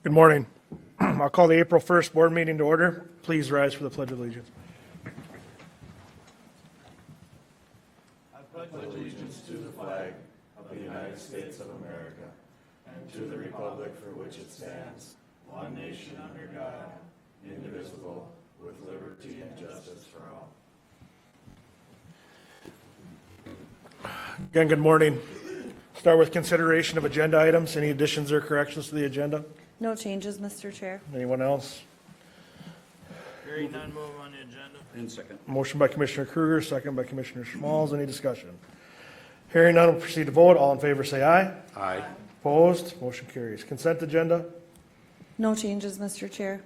Good morning. I'll call the April 1st board meeting to order. Please rise for the Pledge of Allegiance. I pledge allegiance to the flag of the United States of America and to the republic for which it stands, one nation under God, indivisible, with liberty and justice for all. Again, good morning. Start with consideration of agenda items. Any additions or corrections to the agenda? No changes, Mr. Chair. Anyone else? Hearing none, move on the agenda. And second. Motion by Commissioner Kruger, second by Commissioner Schmalz. Any discussion? Hearing none, we'll proceed to vote. All in favor say aye. Aye. Opposed? Motion carries. Consent agenda. No changes, Mr. Chair.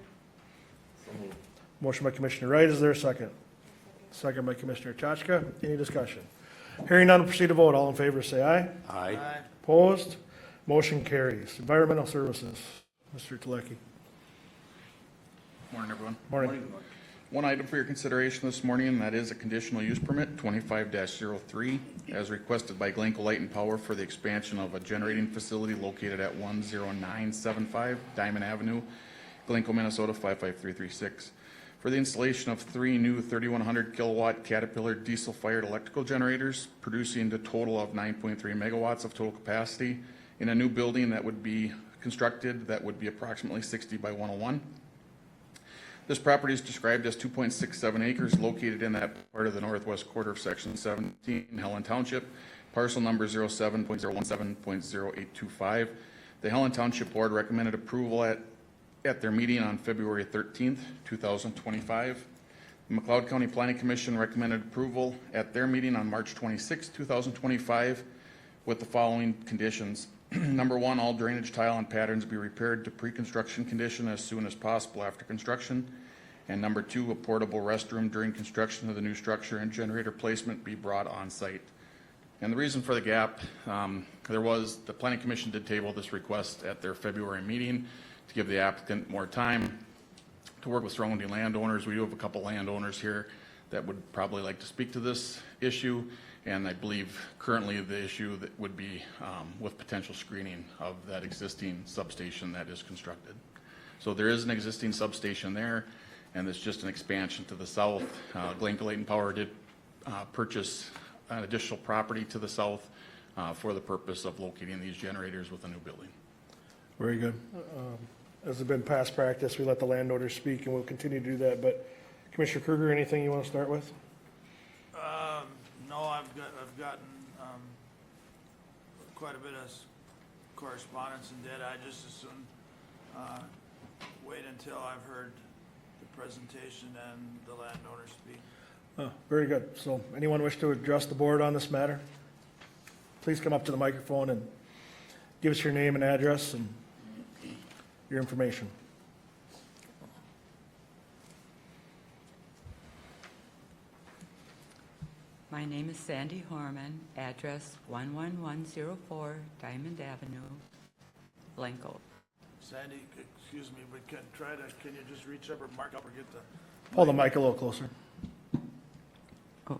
Motion by Commissioner Wright. Is there a second? Second by Commissioner Chachka. Any discussion? Hearing none, we'll proceed to vote. All in favor say aye. Aye. Opposed? Motion carries. Environmental Services. Mr. Telecki. Morning, everyone. Morning. One item for your consideration this morning, and that is a conditional use permit, 25-03, as requested by Glencoe Light and Power for the expansion of a generating facility located at 10975 Diamond Avenue, Glencoe, Minnesota 55336, for the installation of 3 new 3100 kilowatt Caterpillar diesel-fired electrical generators, producing a total of 9.3 megawatts of total capacity in a new building that would be constructed that would be approximately 60 by 101. This property is described as 2.67 acres located in that part of the northwest quarter of Section 17, Helen Township, parcel number 07.017.0825. The Helen Township Board recommended approval at their meeting on February 13th, 2025. The McLeod County Planning Commission recommended approval at their meeting on March 26, 2025, with the following conditions. Number 1, all drainage tile and patterns be repaired to pre-construction condition as soon as possible after construction. And number 2, a portable restroom during construction of the new structure and generator placement be brought on site. And the reason for the gap, the Planning Commission did table this request at their February meeting to give the applicant more time to work with surrounding landowners. We do have a couple landowners here that would probably like to speak to this issue. And I believe currently the issue that would be with potential screening of that existing substation that is constructed. So there is an existing substation there, and it's just an expansion to the south. Glencoe Light and Power did purchase an additional property to the south for the purpose of locating these generators with a new building. Very good. As has been past practice, we let the landowners speak, and we'll continue to do that. But Commissioner Kruger, anything you want to start with? No, I've gotten quite a bit of correspondence and data. I just as soon wait until I've heard the presentation and the landowner speak. Very good. So anyone wish to address the board on this matter? Please come up to the microphone and give us your name and address and your information. My name is Sandy Horman, address 11104 Diamond Avenue, Glencoe. Sandy, excuse me, but can you just reach up or mark up or get the, Pull the mic a little closer. Oh,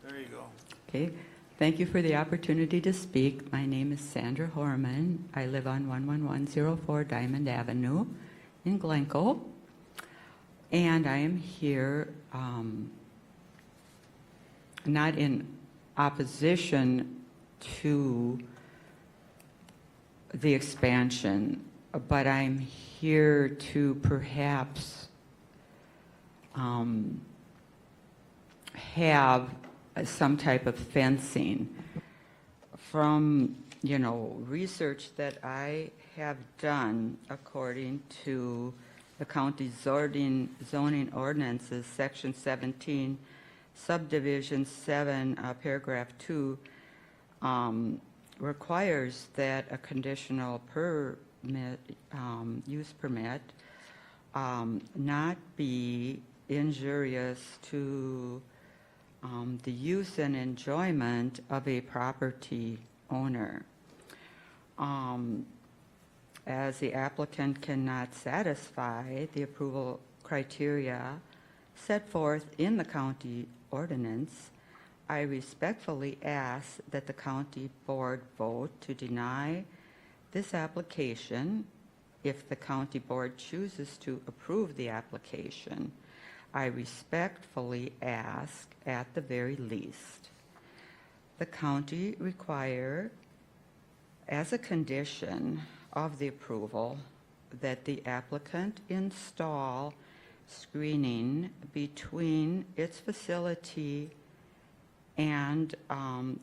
there you go. okay. Thank you for the opportunity to speak. My name is Sandra Horman. I live on 11104 Diamond Avenue in Glencoe. And I am here not in opposition to the expansion, but I'm here to perhaps have some type of fencing. From, research that I have done according to the county zoning ordinances, section 17, subdivision 7, paragraph 2, requires that a conditional permit, use permit, not be injurious to the use and enjoyment of a property owner. As the applicant cannot satisfy the approval criteria set forth in the county ordinance, I respectfully ask that the county board vote to deny this application if the county board chooses to approve the application, I respectfully ask, at the very least, the county require, as a condition of the approval, that the applicant install screening between its facility and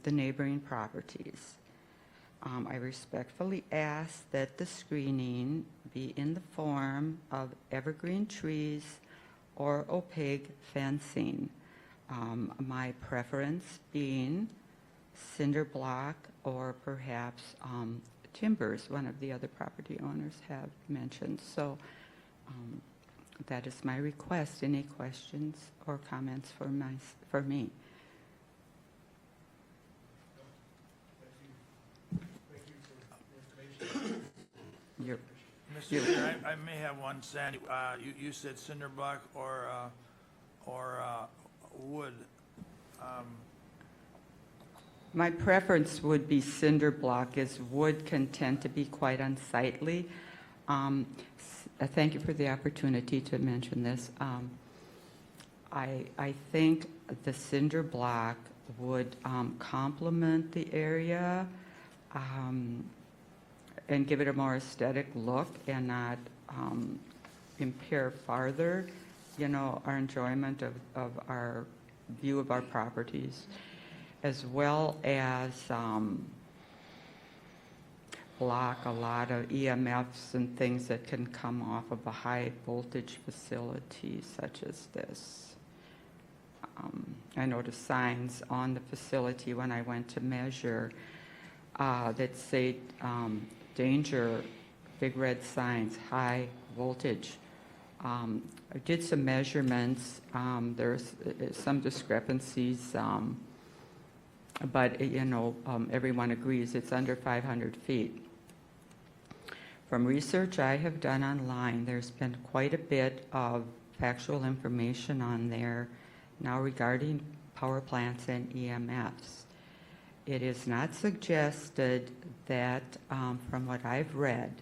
the neighboring properties. I respectfully ask that the screening be in the form of evergreen trees or opaque fencing. My preference being cinder block or perhaps timbers, one of the other property owners have mentioned. So that is my request. Any questions or comments for me? You're- Mr. Chair, I may have one, Sandy. You said cinder block or wood. My preference would be cinder block, as wood can tend to be quite unsightly. Thank you for the opportunity to mention this. I think the cinder block would complement the area and give it a more aesthetic look and not impair farther, our enjoyment of our view of our properties, as well as block a lot of EMFs and things that can come off of a high voltage facility such as this. I noticed signs on the facility when I went to measure that say danger, big red signs, high voltage. I did some measurements. There's some discrepancies, but everyone agrees it's under 500 feet. From research I have done online, there's been quite a bit of factual information on there now regarding power plants and EMFs. It is not suggested that, from what I've read,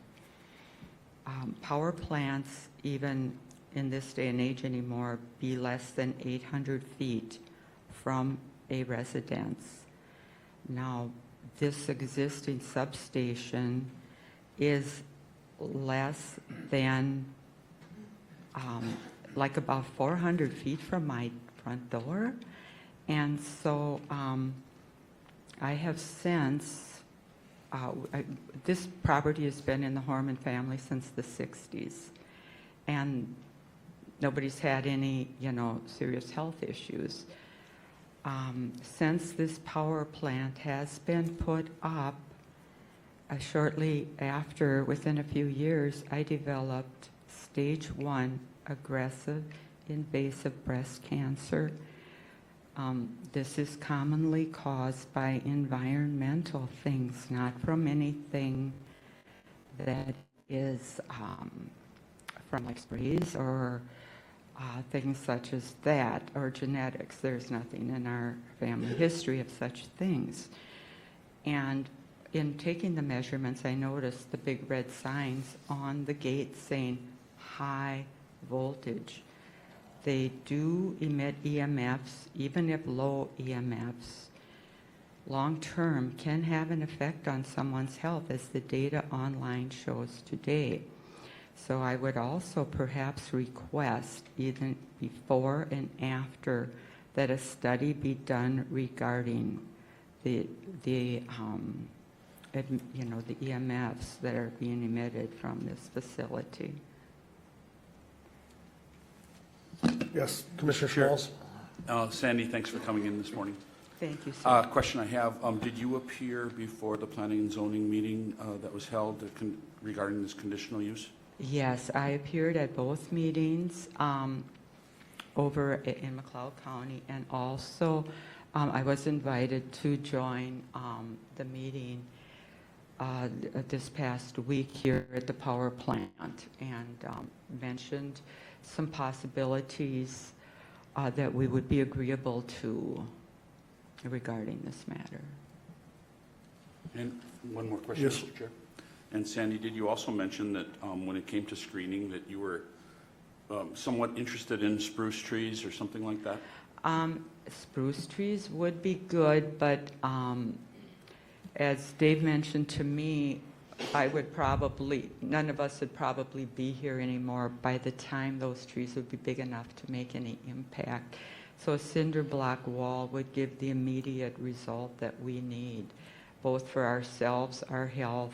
power plants, even in this day and age anymore, be less than 800 feet from a residence. Now, this existing substation is less than, like about 400 feet from my front door. And so I have since, this property has been in the Horman family since the 60s. And nobody's had any, serious health issues. Since this power plant has been put up, shortly after, within a few years, I developed stage 1 aggressive invasive breast cancer. This is commonly caused by environmental things, not from anything that is from like sprays or things such as that, or genetics. There's nothing in our family history of such things. And in taking the measurements, I noticed the big red signs on the gate saying high voltage. They do emit EMFs, even if low EMFs, long-term can have an effect on someone's health, as the data online shows today. So I would also perhaps request, even before and after, that a study be done regarding the EMFs that are being emitted from this facility. Yes, Commissioner Sure. Schmalz? Sandy, thanks for coming in this morning. Thank you, sir. Question I have, did you appear before the planning and zoning meeting that was held regarding this conditional use? Yes, I appeared at both meetings over in McLeod County, and also I was invited to join the meeting this past week here at the power plant, and mentioned some possibilities that we would be agreeable to regarding this matter. And one more question, Yes. Mr. Chair. And Sandy, did you also mention that when it came to screening that you were somewhat interested in spruce trees or something like that? Spruce trees would be good, but as Dave mentioned to me, none of us would probably be here anymore by the time those trees would be big enough to make any impact. So a cinder block wall would give the immediate result that we need, both for ourselves, our health,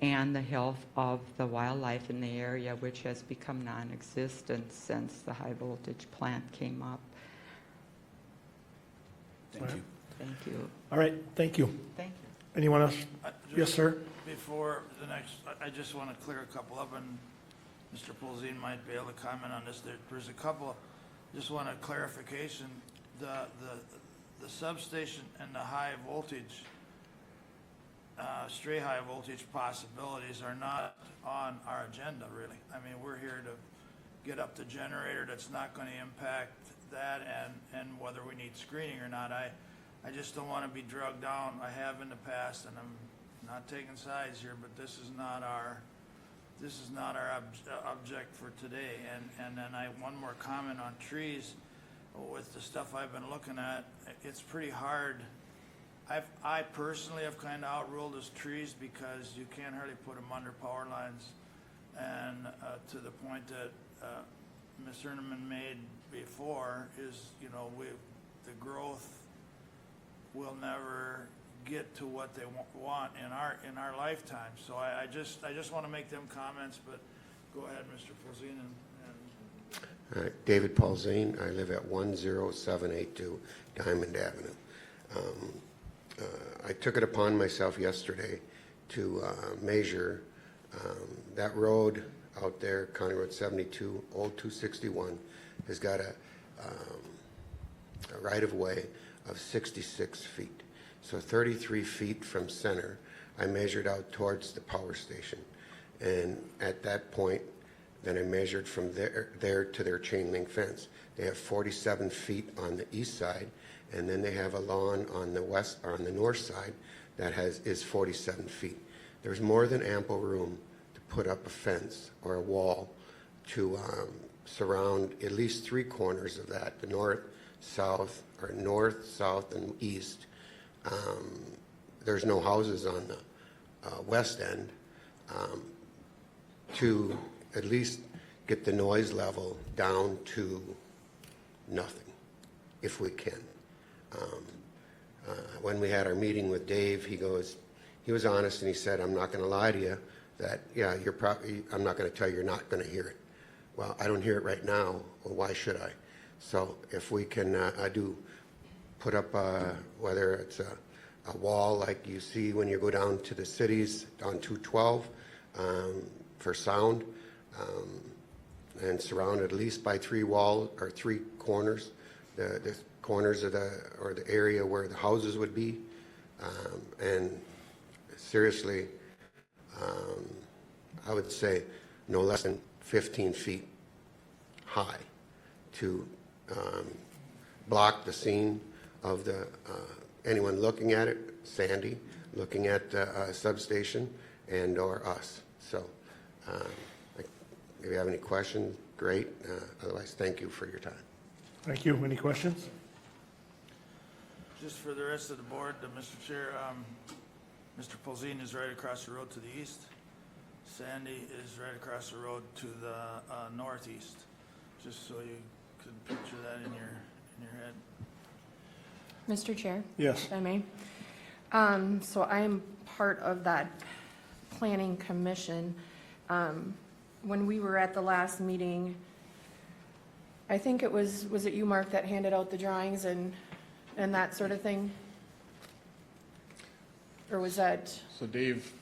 and the health of the wildlife in the area, which has become non-existent since the high voltage plant came up. Thank you. Thank you. All right, thank you. Thank you. Anyone else? Just Yes, sir? Before the next, I just want to clear a couple up, and Mr. Polzin might be able to comment on this. There's a couple, just want a clarification. The substation and the high voltage, stray high voltage possibilities are not on our agenda, really. I mean, we're here to get up the generator that's not going to impact that and whether we need screening or not. I just don't want to be drugged down. I have in the past, and I'm not taking sides here, but this is not our object for today. And then one more comment on trees. With the stuff I've been looking at, it's pretty hard. I personally have kind of outruled those trees because you can't hardly put them under power lines. And to the point that Ms. Erneman made before is, the growth will never get to what they want in our lifetime. So I just want to make them comments, but go ahead, Mr. Polzin. David Polzin. I live at 10782 Diamond Avenue. I took it upon myself yesterday to measure that road out there, County Road 72, Old 261, has got a right-of-way of 66 feet. So 33 feet from center, I measured out towards the power station. And at that point, then I measured from there to their chain link fence. They have 47 feet on the east side, and then they have a lawn on the west, or on the north side that is 47 feet. There's more than ample room to put up a fence or a wall to surround at least three corners of that, the north, south, and east. There's no houses on the west end to at least get the noise level down to nothing, if we can. When we had our meeting with Dave, he was honest and he said, I'm not going to lie to you that, yeah, I'm not going to tell you you're not going to hear it. Well, I don't hear it right now. Well, why should I? So if we can put up, whether it's a wall like you see when you go down to the cities on 212 for sound, and surrounded at least by three walls or three corners, the corners of the area where the houses would be, and seriously, I would say no less than 15 feet high to block the scene of anyone looking at it, Sandy, looking at the substation, and or us. So if you have any questions, great. Otherwise, thank you for your time. Thank you. Any questions? Just for the rest of the board, Mr. Chair, Mr. Polzin is right across the road to the east. Sandy is right across the road to the northeast. Just so you could picture that in your head. Mr. Chair? Yes. If I may. So I am part of that planning commission. When we were at the last meeting, I think was it you, Mark, that handed out the drawings and that sort of thing? Or was that? So Dave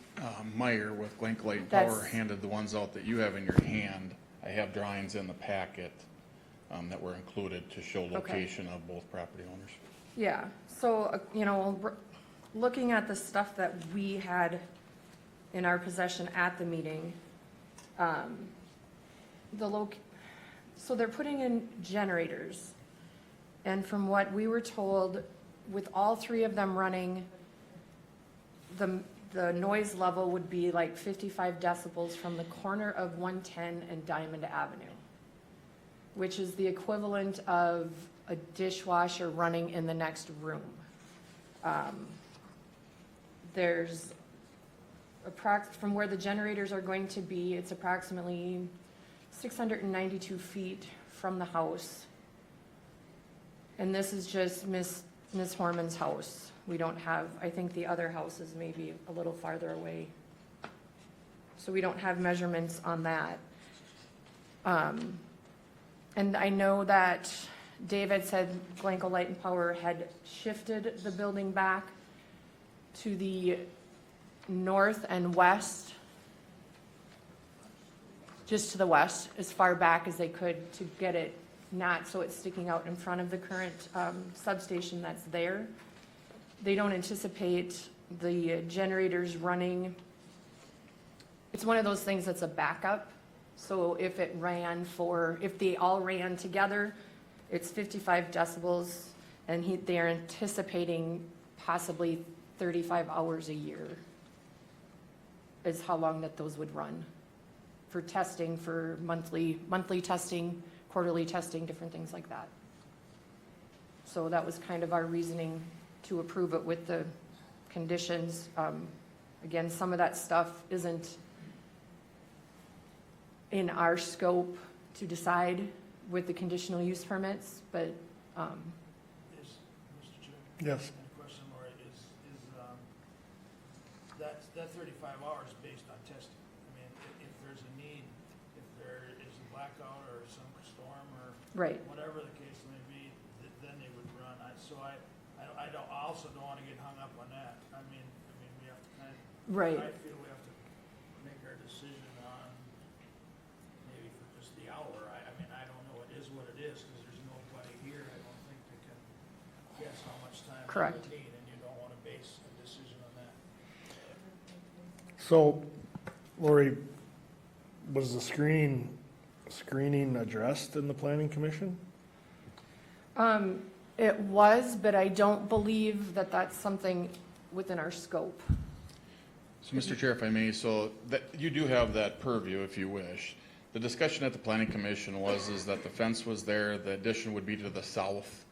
Meyer with Glencoe Light and That's- Power handed the ones out that you have in your hand. I have drawings in the packet that were included to show location of both property owners. Yeah, so, looking at the stuff that we had in our possession at the meeting, so they're putting in generators. And from what we were told, with all three of them running, the noise level would be like 55 decibels from the corner of 110 and Diamond Avenue, which is the equivalent of a dishwasher running in the next room. There's from where the generators are going to be, it's approximately 692 feet from the house. And this is just Ms. Horman's house. We don't have, I think the other house is maybe a little farther away. So we don't have measurements on that. And I know that David said Glencoe Light and Power had shifted the building back to the north and west, just to the west, as far back as they could to get it not so it's sticking out in front of the current substation that's there. They don't anticipate the generators running. It's one of those things that's a backup. So if they all ran together, it's 55 decibels, and they're anticipating possibly 35 hours a year is how long that those would run for testing, for monthly testing, quarterly testing, different things like that. So that was kind of our reasoning to approve it with the conditions. Again, some of that stuff isn't in our scope to decide with the conditional use permits, but Mr. Chair? Yes. And a question, Lori, is that 35 hours based on testing? I mean, if there's a need, if there is a blackout or some storm or right. whatever the case may be, then they would run. I also don't want to get hung up on that. I mean, we have to kind of. Right. I feel we have to make our decision on maybe for just the hour. I mean, I don't know. It is what it is because there's nobody here. I don't think that can guess how much time they Correct. would need, and you don't want to base a decision on that. So, Lori, was the screening addressed in the planning commission? It was, but I don't believe that that's something within our scope. So, Mr. Chair, if I may, so that, you do have that purview if you wish. The discussion at the planning commission is that the fence was there, the addition would be to the south,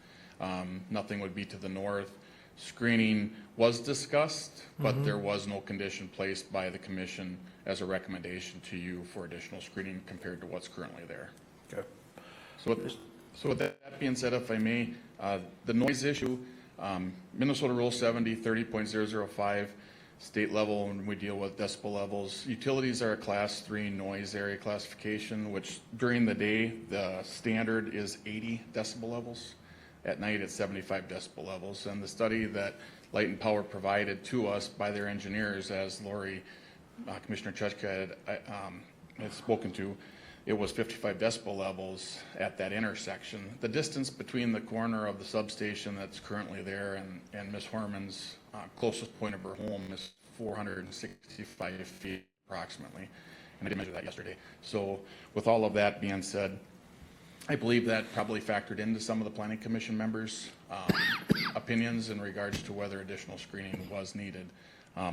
nothing would be to the north. Screening was discussed, but there was no condition placed by the commission as a recommendation to you for additional screening compared to what's currently there. Okay. So with that being said, if I may, the noise issue, Minnesota Rule 70, 30.005, state level, when we deal with decibel levels, utilities are a class 3 noise area classification, which during the day, the standard is 80 decibel levels. At night, it's 75 decibel levels. And the study that Light and Power provided to us by their engineers, as Lori, Commissioner Chutka had spoken to, it was 55 decibel levels at that intersection. The distance between the corner of the substation that's currently there and Ms. Horman's closest point of her home is 465 feet approximately, and I did measure that yesterday. So with all of that being said, I believe that probably factored into some of the planning commission members' opinions in regards to whether additional screening was needed.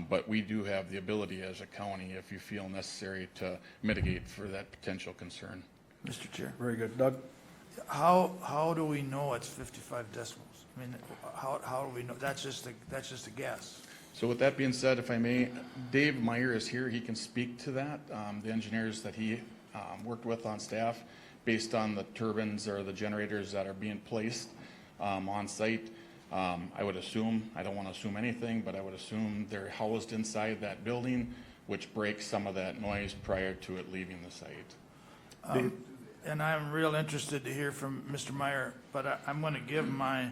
But we do have the ability as a county, if you feel necessary, to mitigate for that potential concern. Mr. Chair. Very good. Doug? How do we know it's 55 decibels? I mean, how do we know? That's just a guess. So with that being said, if I may, Dave Meyer is here. He can speak to that. The engineers that he worked with on staff, based on the turbines or the generators that are being placed on site, I would assume, I don't want to assume anything, but I would assume they're housed inside that building, which breaks some of that noise prior to it leaving the site. And I'm real interested to hear from Mr. Meyer, but I'm going to give my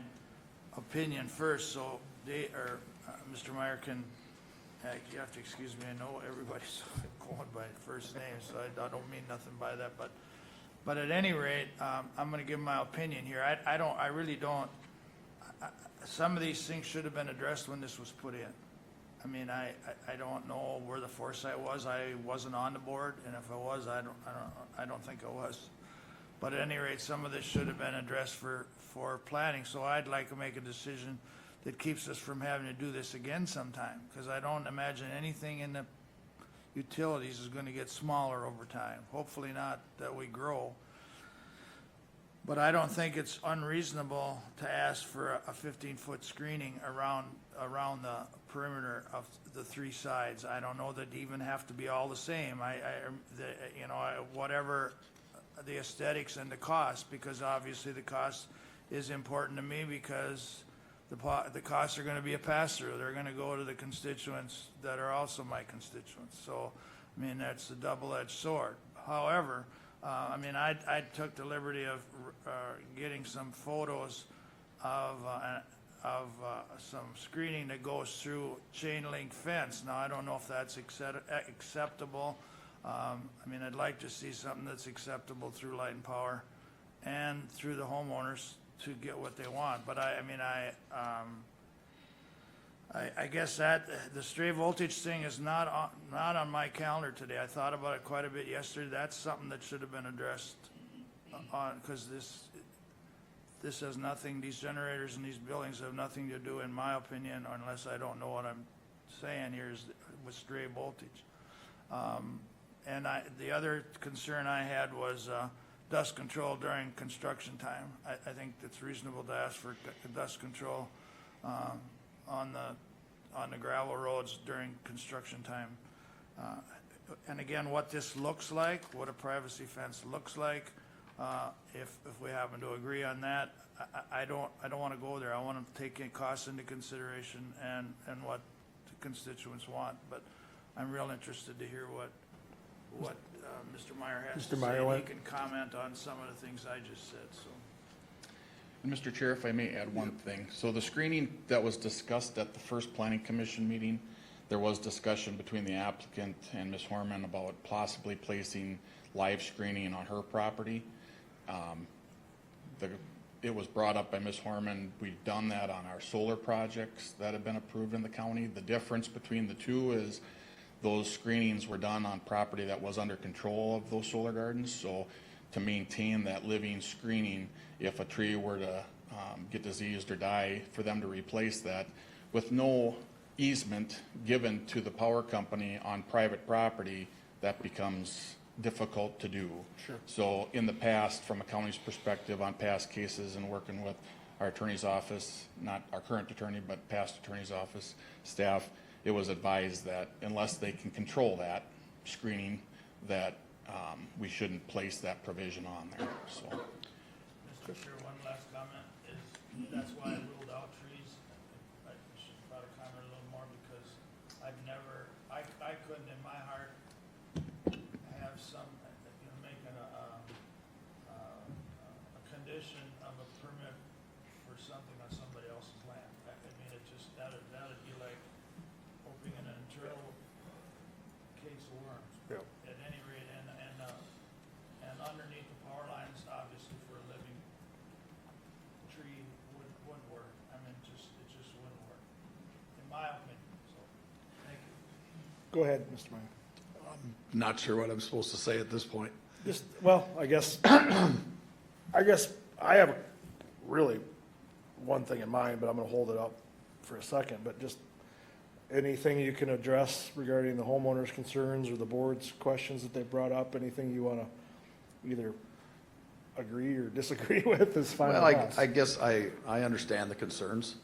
opinion first, so Mr. Meyer can, you have to excuse me, I know everybody's going by first name, so I don't mean nothing by that, but at any rate, I'm going to give my opinion here. I really don't, some of these things should have been addressed when this was put in. I mean, I don't know where the foresight was. I wasn't on the board, and if I was, I don't think I was. But at any rate, some of this should have been addressed for planning. So I'd like to make a decision that keeps us from having to do this again sometime, because I don't imagine anything in the utilities is going to get smaller over time. Hopefully not that we grow. But I don't think it's unreasonable to ask for a 15-foot screening around the perimeter of the three sides. I don't know that they even have to be all the same. Whatever the aesthetics and the cost, because obviously the cost is important to me, because the costs are going to be a pass-through. They're going to go to the constituents that are also my constituents. So, I mean, that's a double-edged sword. However, I took the liberty of getting some photos of some screening that goes through chain link fence. Now, I don't know if that's acceptable. I'd like to see something that's acceptable through Light and Power and through the homeowners to get what they want. But I guess that the stray voltage thing is not on my calendar today. I thought about it quite a bit yesterday. That's something that should have been addressed because this has nothing, these generators and these buildings have nothing to do, in my opinion, unless I don't know what I'm saying here, is with stray voltage. The other concern I had was dust control during construction time. I think it's reasonable to ask for dust control on the gravel roads during construction time. And again, what this looks like, what a privacy fence looks like, if we happen to agree on that, I don't want to go there. I want to take costs into consideration and what the constituents want. But I'm real interested to hear what Mr. Meyer has to say. He can comment on some of the things I just said. So. And Mr. Chair, if I may add one thing. So the screening that was discussed at the first Planning Commission meeting, there was discussion between the applicant and Ms. Horman about possibly placing live screening on her property. It was brought up by Ms. Horman. We've done that on our solar projects that have been approved in the county. The difference between the two is those screenings were done on property that was under control of those solar gardens. So to maintain that living screening, if a tree were to get diseased or die, for them to replace that with no easement given to the power company on private property, that becomes difficult to do. Sure. So in the past, from a county's perspective on past cases and working with our attorney's office, not our current attorney, but past attorney's office staff, it was advised that unless they can control that screening, that we shouldn't place that provision on there. So, Mr. Chair, one last comment is that's why I ruled out trees. I should probably comment a little more because I couldn't in my heart have some, making a condition of a permit for something on somebody else's land. It just, that'd be like opening an internal case of worms. Yep. At any rate, and underneath the power lines, obviously for a living tree wouldn't work. It just wouldn't work, in my opinion. So, thank you. Go ahead, Mr. Meyer. Not sure what I'm supposed to say at this point. I guess I have really one thing in mind, but I'm going to hold it up for a second. But just anything you can address regarding the homeowners' concerns or the board's questions that they brought up, anything you want to either agree or disagree with is fine. Well, I guess I understand the concerns.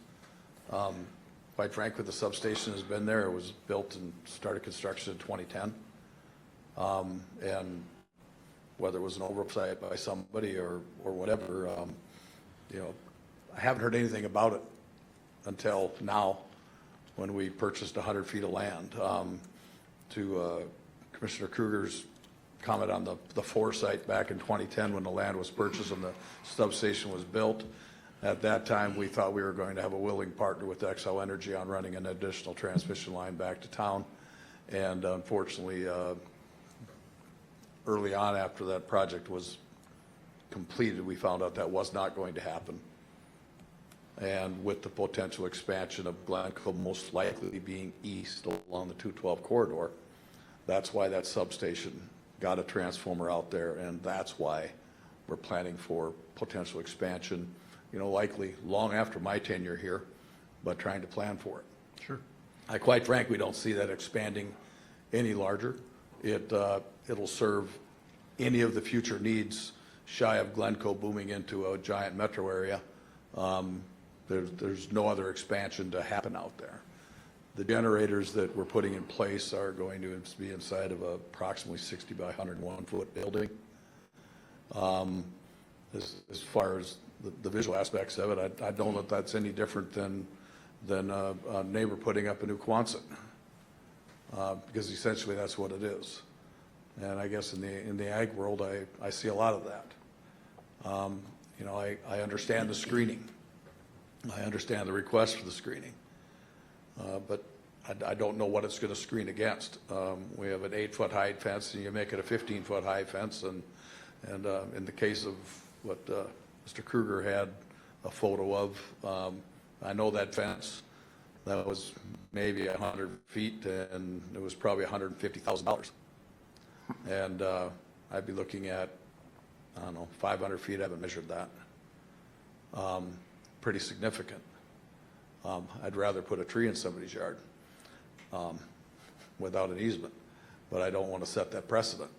Quite frankly, the substation has been there. It was built and started construction in 2010. And whether it was an oversight by somebody or whatever, I haven't heard anything about it until now when we purchased 100 feet of land. To Commissioner Kruger's comment on the foresight back in 2010 when the land was purchased and the substation was built, at that time we thought we were going to have a willing partner with Xcel Energy on running an additional transmission line back to town. And unfortunately, early on after that project was completed, we found out that was not going to happen. And with the potential expansion of Glencoe most likely being east along the 212 corridor, that's why that substation got a transformer out there, and that's why we're planning for potential expansion, likely long after my tenure here, but trying to plan for it. Sure. I quite frankly don't see that expanding any larger. It'll serve any of the future needs shy of Glencoe booming into a giant metro area. There's no other expansion to happen out there. The generators that we're putting in place are going to be inside of a approximately 60 by 101 foot building. As far as the visual aspects of it, I don't know if that's any different than a neighbor putting up a new Quonset, because essentially that's what it is. And I guess in the ag world, I see a lot of that. You know, I understand the screening. I understand the request for the screening. But I don't know what it's going to screen against. We have an 8-foot high fence, and you make it a 15-foot high fence. And in the case of what Mr. Kruger had a photo of, I know that fence. That was maybe 100 feet, and it was probably $150,000. And I'd be looking at, I don't know, 500 feet. I haven't measured that. Pretty significant. I'd rather put a tree in somebody's yard without an easement, but I don't want to set that precedent,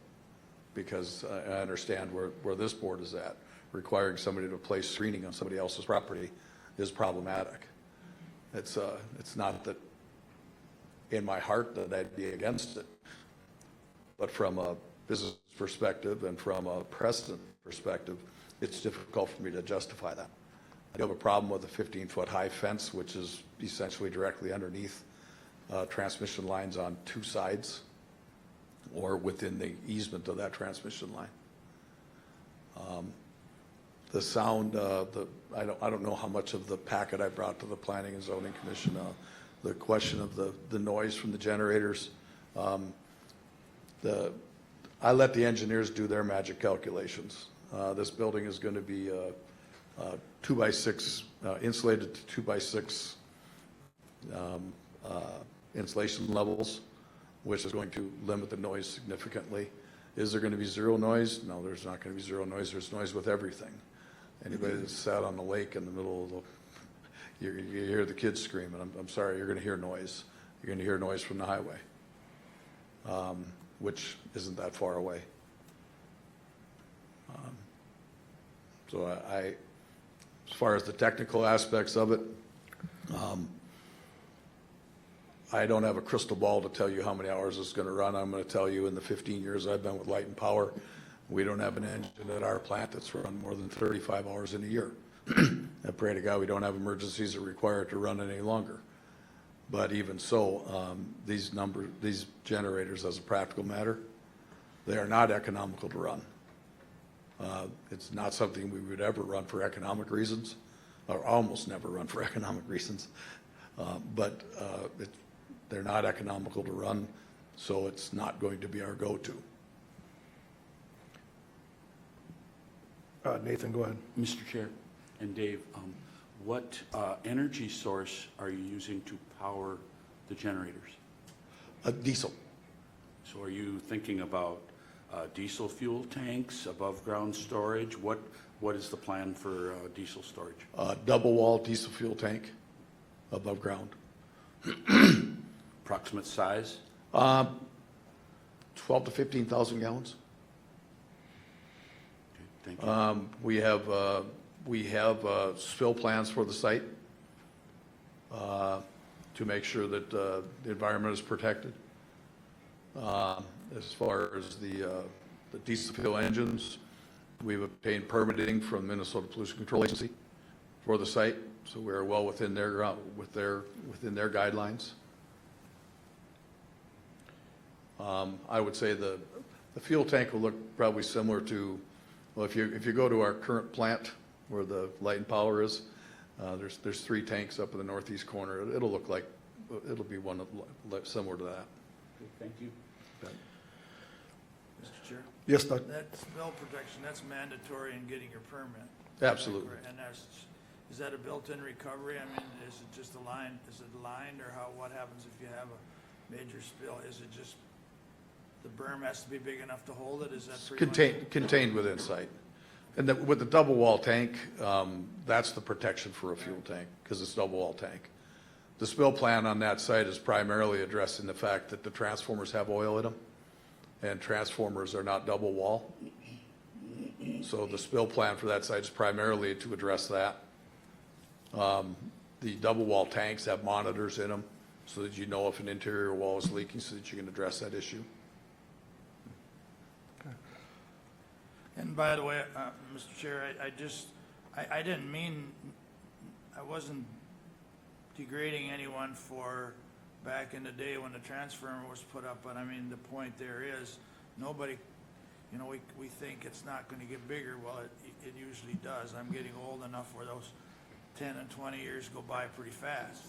because I understand where this board is at. Requiring somebody to place screening on somebody else's property is problematic. It's not that in my heart that I'd be against it, but from a business perspective and from a precedent perspective, it's difficult for me to justify that. I have a problem with a 15-foot high fence, which is essentially directly underneath transmission lines on two sides or within the easement of that transmission line. The sound, I don't know how much of the packet I brought to the Planning and Zoning Commission. The question of the noise from the generators. I let the engineers do their magic calculations. This building is going to be 2x6, insulated to 2x6 insulation levels, which is going to limit the noise significantly. Is there going to be zero noise? No, there's not going to be zero noise. There's noise with everything. Anybody that's sat on the lake in the middle of you hear the kids screaming. I'm sorry, you're going to hear noise. You're going to hear noise from the highway, which isn't that far away. So as far as the technical aspects of it, I don't have a crystal ball to tell you how many hours it's going to run. I'm going to tell you, in the 15 years I've been with Light and Power, we don't have an engine at our plant that's run more than 35 hours in a year. I pray to God we don't have emergencies that require it to run any longer. But even so, these generators, as a practical matter, they are not economical to run. It's not something we would ever run for economic reasons, or almost never run for economic reasons. But they're not economical to run, so it's not going to be our go-to. Nathan, go ahead. Mr. Chair and Dave, what energy source are you using to power the generators? Diesel. So are you thinking about diesel fuel tanks, above ground storage? What is the plan for diesel storage? Double wall diesel fuel tank above ground. Approximate size? 12 to 15,000 gallons. Okay, thank you. We have spill plans for the site to make sure that the environment is protected. As far as the diesel fuel engines, we've obtained permitting from the Minnesota Pollution Control Agency for the site, so we're well within their guidelines. I would say the fuel tank will look probably similar to, well, if you go to our current plant where the Light and Power is, there's 3 tanks up in the northeast corner. It'll be one similar to that. Okay, thank you. Mr. Chair? Yes, Doug? That spill protection, that's mandatory in getting your permit. Absolutely. And is that a built-in recovery? I mean, is it just a line, is it lined, or what happens if you have a major spill? Is it just, the berm has to be big enough to hold it? Is that pretty much? Contained within site. And with the double wall tank, that's the protection for a fuel tank, because it's double wall tank. The spill plan on that site is primarily addressing the fact that the transformers have oil in them, and transformers are not double wall. So the spill plan for that site is primarily to address that. The double wall tanks have monitors in them so that you know if an interior wall is leaking so that you can address that issue. And by the way, Mr. Chair, I didn't mean, I wasn't degrading anyone for back in the day when the transformer was put up, but I mean, the point there is, nobody, you know, we think it's not gonna get bigger, well, it usually does. I'm getting old enough where those 10 and 20 years go by pretty fast.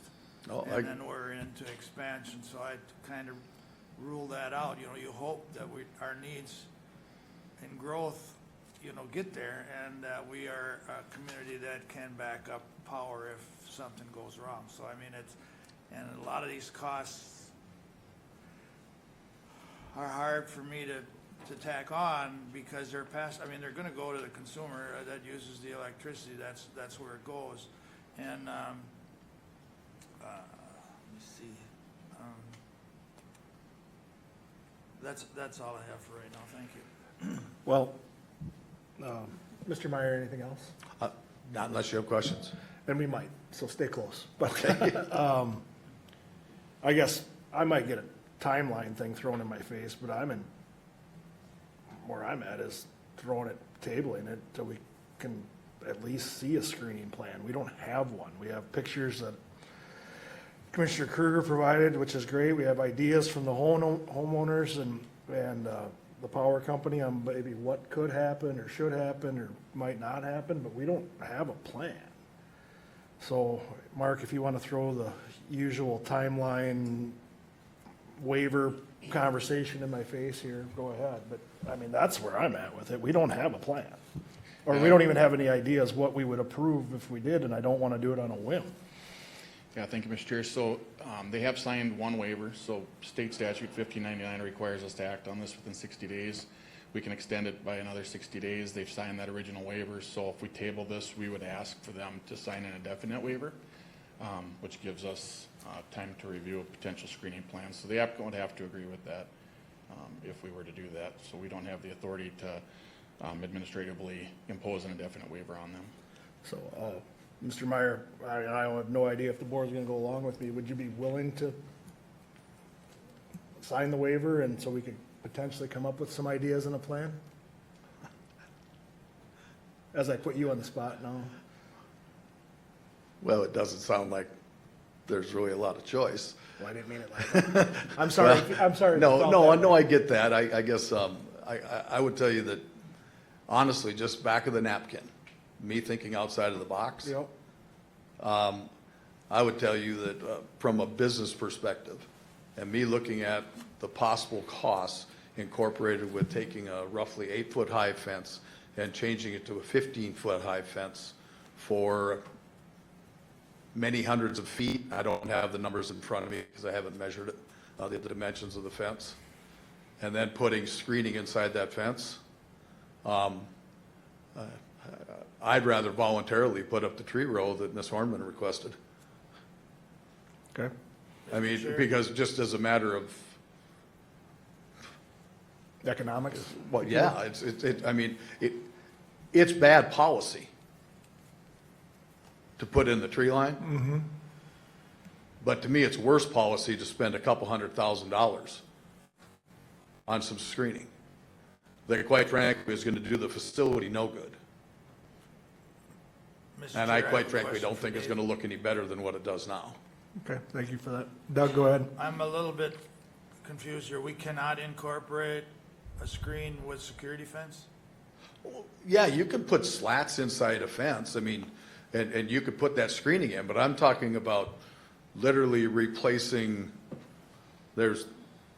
Oh, And then we're into expansion, so I kind of rule that out. You know, you hope that our needs and growth, you know, get there, and that we are a community that can back up power if something goes wrong. So I mean, and a lot of these costs are hard for me to tack on because they're they're gonna go to the consumer that uses the electricity. That's where it goes. And let me see. That's all I have for right now. Thank you. Well, Mr. Meyer, anything else? Not unless you have questions. Then we might, so stay close. But I guess I might get a timeline thing thrown in my face, but where I'm at is throwing it, tabling it till we can at least see a screening plan. We don't have one. We have pictures that Commissioner Kruger provided, which is great. We have ideas from the homeowners and the power company on maybe what could happen or should happen or might not happen, but we don't have a plan. So, Mark, if you want to throw the usual timeline waiver conversation in my face here, go ahead. But, I mean, that's where I'm at with it. We don't have a plan. Or we don't even have any ideas what we would approve if we did, and I don't want to do it on a whim. Yeah, thank you, Mr. Chair. So they have signed one waiver. So state statute 1599 requires us to act on this within 60 days. We can extend it by another 60 days. They've signed that original waiver. So if we table this, we would ask for them to sign an indefinite waiver, which gives us time to review a potential screening plan. So the applicant would have to agree with that if we were to do that. So we don't have the authority to administratively impose an indefinite waiver on them. So, Mr. Meyer, I have no idea if the board's gonna go along with me. Would you be willing to sign the waiver and so we could potentially come up with some ideas and a plan? As I put you on the spot now. Well, it doesn't sound like there's really a lot of choice. Well, I didn't mean it like that. I'm sorry, I'm sorry. No, I get that. I guess, I would tell you that honestly, just back of the napkin, me thinking outside of the box. Yep. I would tell you that from a business perspective, and me looking at the possible costs incorporated with taking a roughly 8-foot high fence and changing it to a 15-foot high fence for many hundreds of feet. I don't have the numbers in front of me because I haven't measured it, the dimensions of the fence. And then putting screening inside that fence. I'd rather voluntarily put up the tree row that Ms. Hornman requested. Okay. I mean, because just as a matter of, Economics? well, yeah, it's bad policy to put in the tree line. Mm-hmm. But to me, it's worse policy to spend a couple $100,000 on some screening that quite frankly is going to do the facility no good. Mr. And Chair, I have quite a frankly question don't for think it's Dave. going to look any better than what it does now. Okay, thank you for that. Doug, go ahead. I'm a little bit confused here. We cannot incorporate a screen with security fence? Yeah, you could put slats inside a fence, I mean, and you could put that screening in, but I'm talking about literally replacing, there's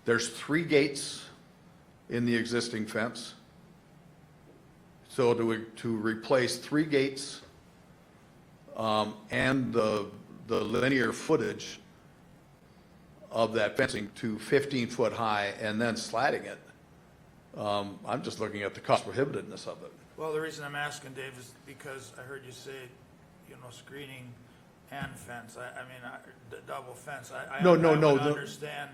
3 gates in the existing fence. So to replace 3 gates and the linear footage of that fencing to 15-foot high and then slatting it, I'm just looking at the cost prohibitiveness of it. Well, the reason I'm asking, Dave, is because I heard you say, you know, screening and fence, I mean, the double fence, I No, would no. understand,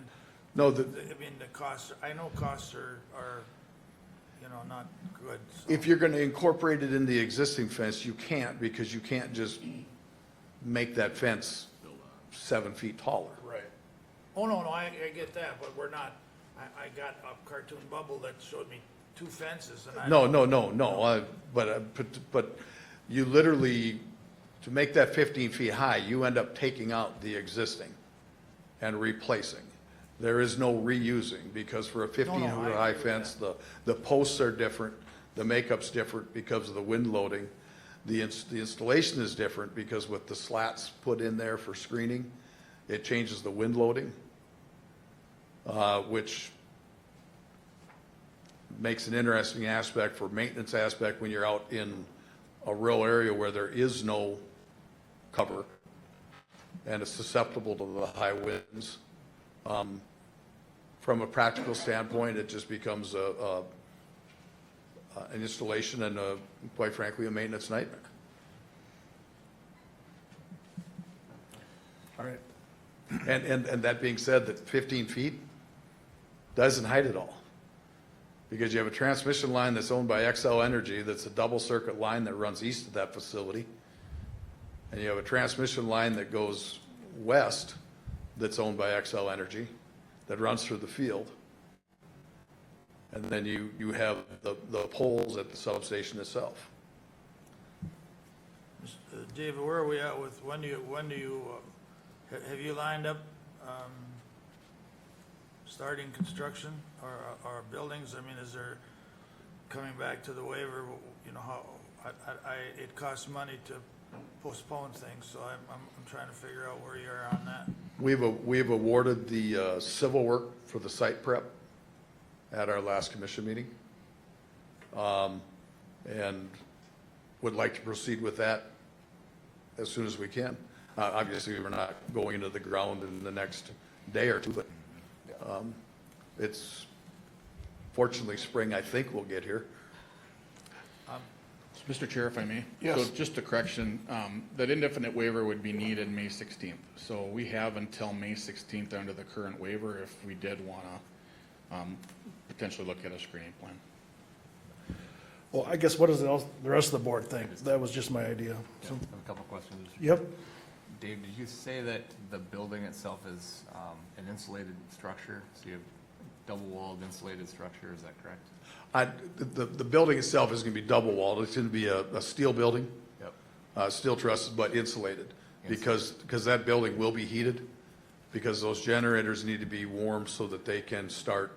No, I mean, the costs, I know costs are, you know, not good, so. if you're going to incorporate it in the existing fence, you can't, because you can't just make that fence 7 feet taller. Right. Oh, no, I get that, but we're not, I got a cartoon bubble that showed me 2 fences, and I. No, but you literally, to make that 15 feet high, you end up taking out the existing and replacing. There is no reusing, because for a 15-foot I high agree with fence, the posts are different, the makeup's different because of the wind loading. The installation is different because with the slats put in there for screening, it changes the wind loading, which makes an interesting aspect for maintenance aspect when you're out in a rural area where there is no cover and it's susceptible to the high winds. From a practical standpoint, it just becomes an installation and quite frankly, a maintenance nightmare. All right. And that being said, that 15 feet doesn't hide it all. Because you have a transmission line that's owned by XL Energy, that's a double circuit line that runs east of that facility. And you have a transmission line that goes west that's owned by XL Energy that runs through the field. And then you have the poles at the substation itself. David, where are we at with, when do you, have you lined up, starting construction or buildings? I mean, is there, coming back to the waiver, you know, how, it costs money to postpone things, so I'm trying to figure out where you are on that. We've awarded the civil work for the site prep at our last commission meeting. And would like to proceed with that as soon as we can. Obviously, we're not going into the ground in the next day or two, but it's fortunately spring, I think, will get here. Mr. Chair, if I may? Yes. So just a correction, that indefinite waiver would be needed May 16th. So we have until May 16th under the current waiver if we did want to potentially look at a screening plan. Well, I guess what does the rest of the board think? That was just my idea. I have a couple questions. Yep. Dave, did you say that the building itself is an insulated structure? So you have double-walled insulated structure, is that correct? The building itself is going to be double walled. It's going to be a steel building. Yep. Steel trusses, but insulated, because that building will be heated, because those generators need to be warm so that they can start.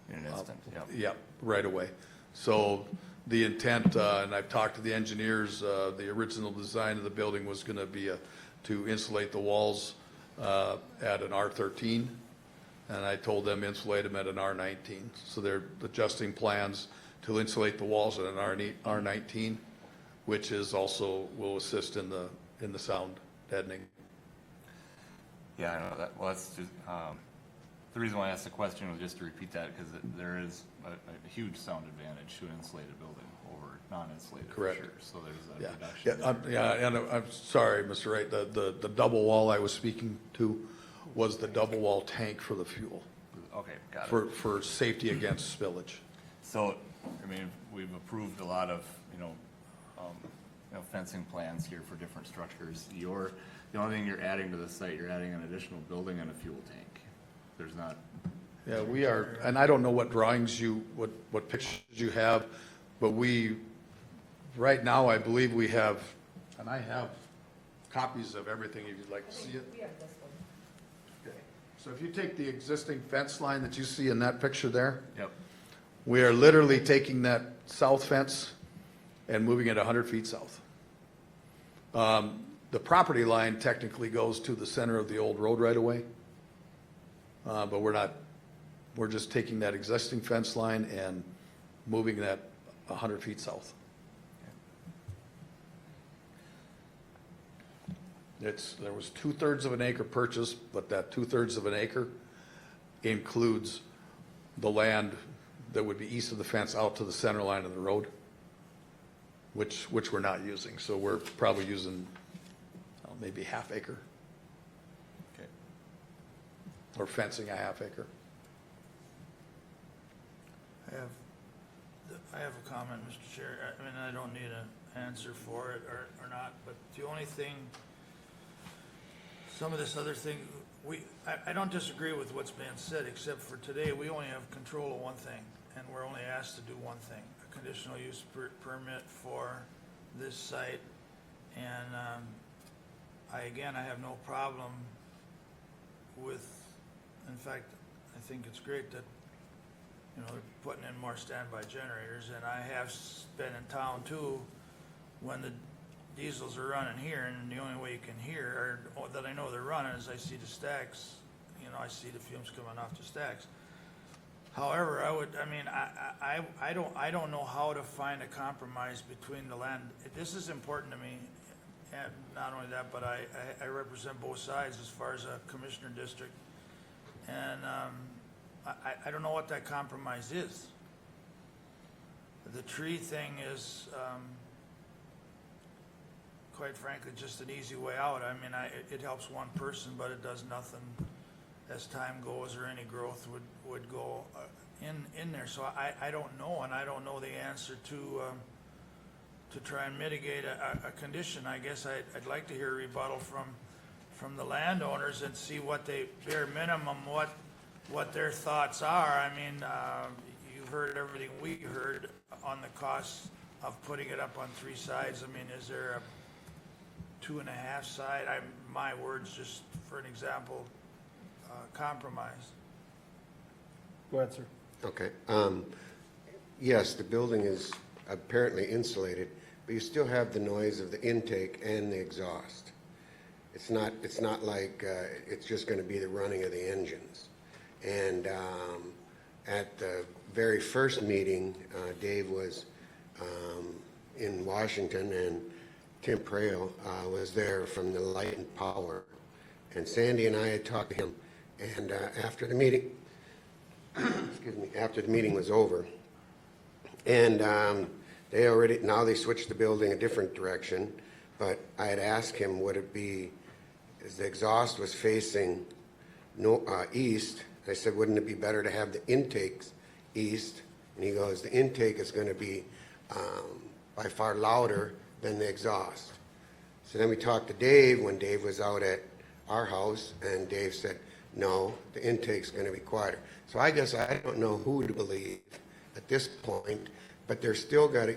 In an instant, yep. Yep, right away. So the intent, and I've talked to the engineers, the original design of the building was going to be to insulate the walls at an R13, and I told them insulate them at an R19. So they're adjusting plans to insulate the walls at an R19, which is also will assist in the sound deadening. Yeah, I know that. Well, that's just, the reason why I asked the question was just to repeat that, because there is a huge sound advantage to an insulated building over non-insulated. Correct. For sure. So there's a reduction. And I'm sorry, Mr. Wright, the double wall I was speaking to was the double wall tank for the fuel, Okay, got it. for safety against spillage. So, I mean, we've approved a lot of, fencing plans here for different structures. The only thing you're adding to the site, you're adding an additional building and a fuel tank. There's not. Yeah, we are, and I don't know what drawings what pictures you have, but right now, I believe we have, and I have copies of everything if you'd like to see it. We have this one. Okay. So if you take the existing fence line that you see in that picture there, Yep. we are literally taking that south fence and moving it 100 feet south. The property line technically goes to the center of the old road right away. But we're just taking that existing fence line and moving that 100 feet south. There was 2/3 of an acre purchased, but that 2/3 of an acre includes the land that would be east of the fence out to the center line of the road, which we're not using. So we're probably using maybe half acre, Okay. or fencing a half acre. I have a comment, Mr. Chair. I mean, I don't need an answer for it or not, but the only thing, some of this other thing, I don't disagree with what's being said, except for today, we only have control of one thing, and we're only asked to do one thing, a conditional use permit for this site. And I have no problem with, in fact, I think it's great that, you know, they're putting in more standby generators, and I have been in town too, when the diesels are running here, and the only way you can hear, or that I know they're running, is I see the stacks, you know, I see the fumes coming off the stacks. However, I don't know how to find a compromise between the land. This is important to me, and not only that, but I represent both sides as far as a commissioner district, and I don't know what that compromise is. The tree thing is, quite frankly, just an easy way out. I mean, it helps one person, but it does nothing as time goes, or any growth would go in there. So I don't know, and I don't know the answer to try and mitigate a condition. I guess I'd like to hear a rebuttal from the landowners and see what they, bare minimum, what their thoughts are. I mean, you've heard everything we heard on the cost of putting it up on three sides. I mean, is there a 2.5 side? My words, just for an example, compromise. Go ahead, sir. Okay. Yes, the building is apparently insulated, but you still have the noise of the intake and the exhaust. It's not like it's just going to be the running of the engines. And at the very first meeting, Dave was in Washington, and Tim Prail was there from the Light and Power. And Sandy and I had talked to him. And after the meeting, excuse me, after the meeting was over, and now they switched the building a different direction, but I had asked him, would it be, as the exhaust was facing east, I said, wouldn't it be better to have the intakes east? And he goes, the intake is going to be by far louder than the exhaust. So then we talked to Dave when Dave was out at our house, and Dave said, no, the intake's going to be quieter. So I guess I don't know who to believe at this point, but it's still got to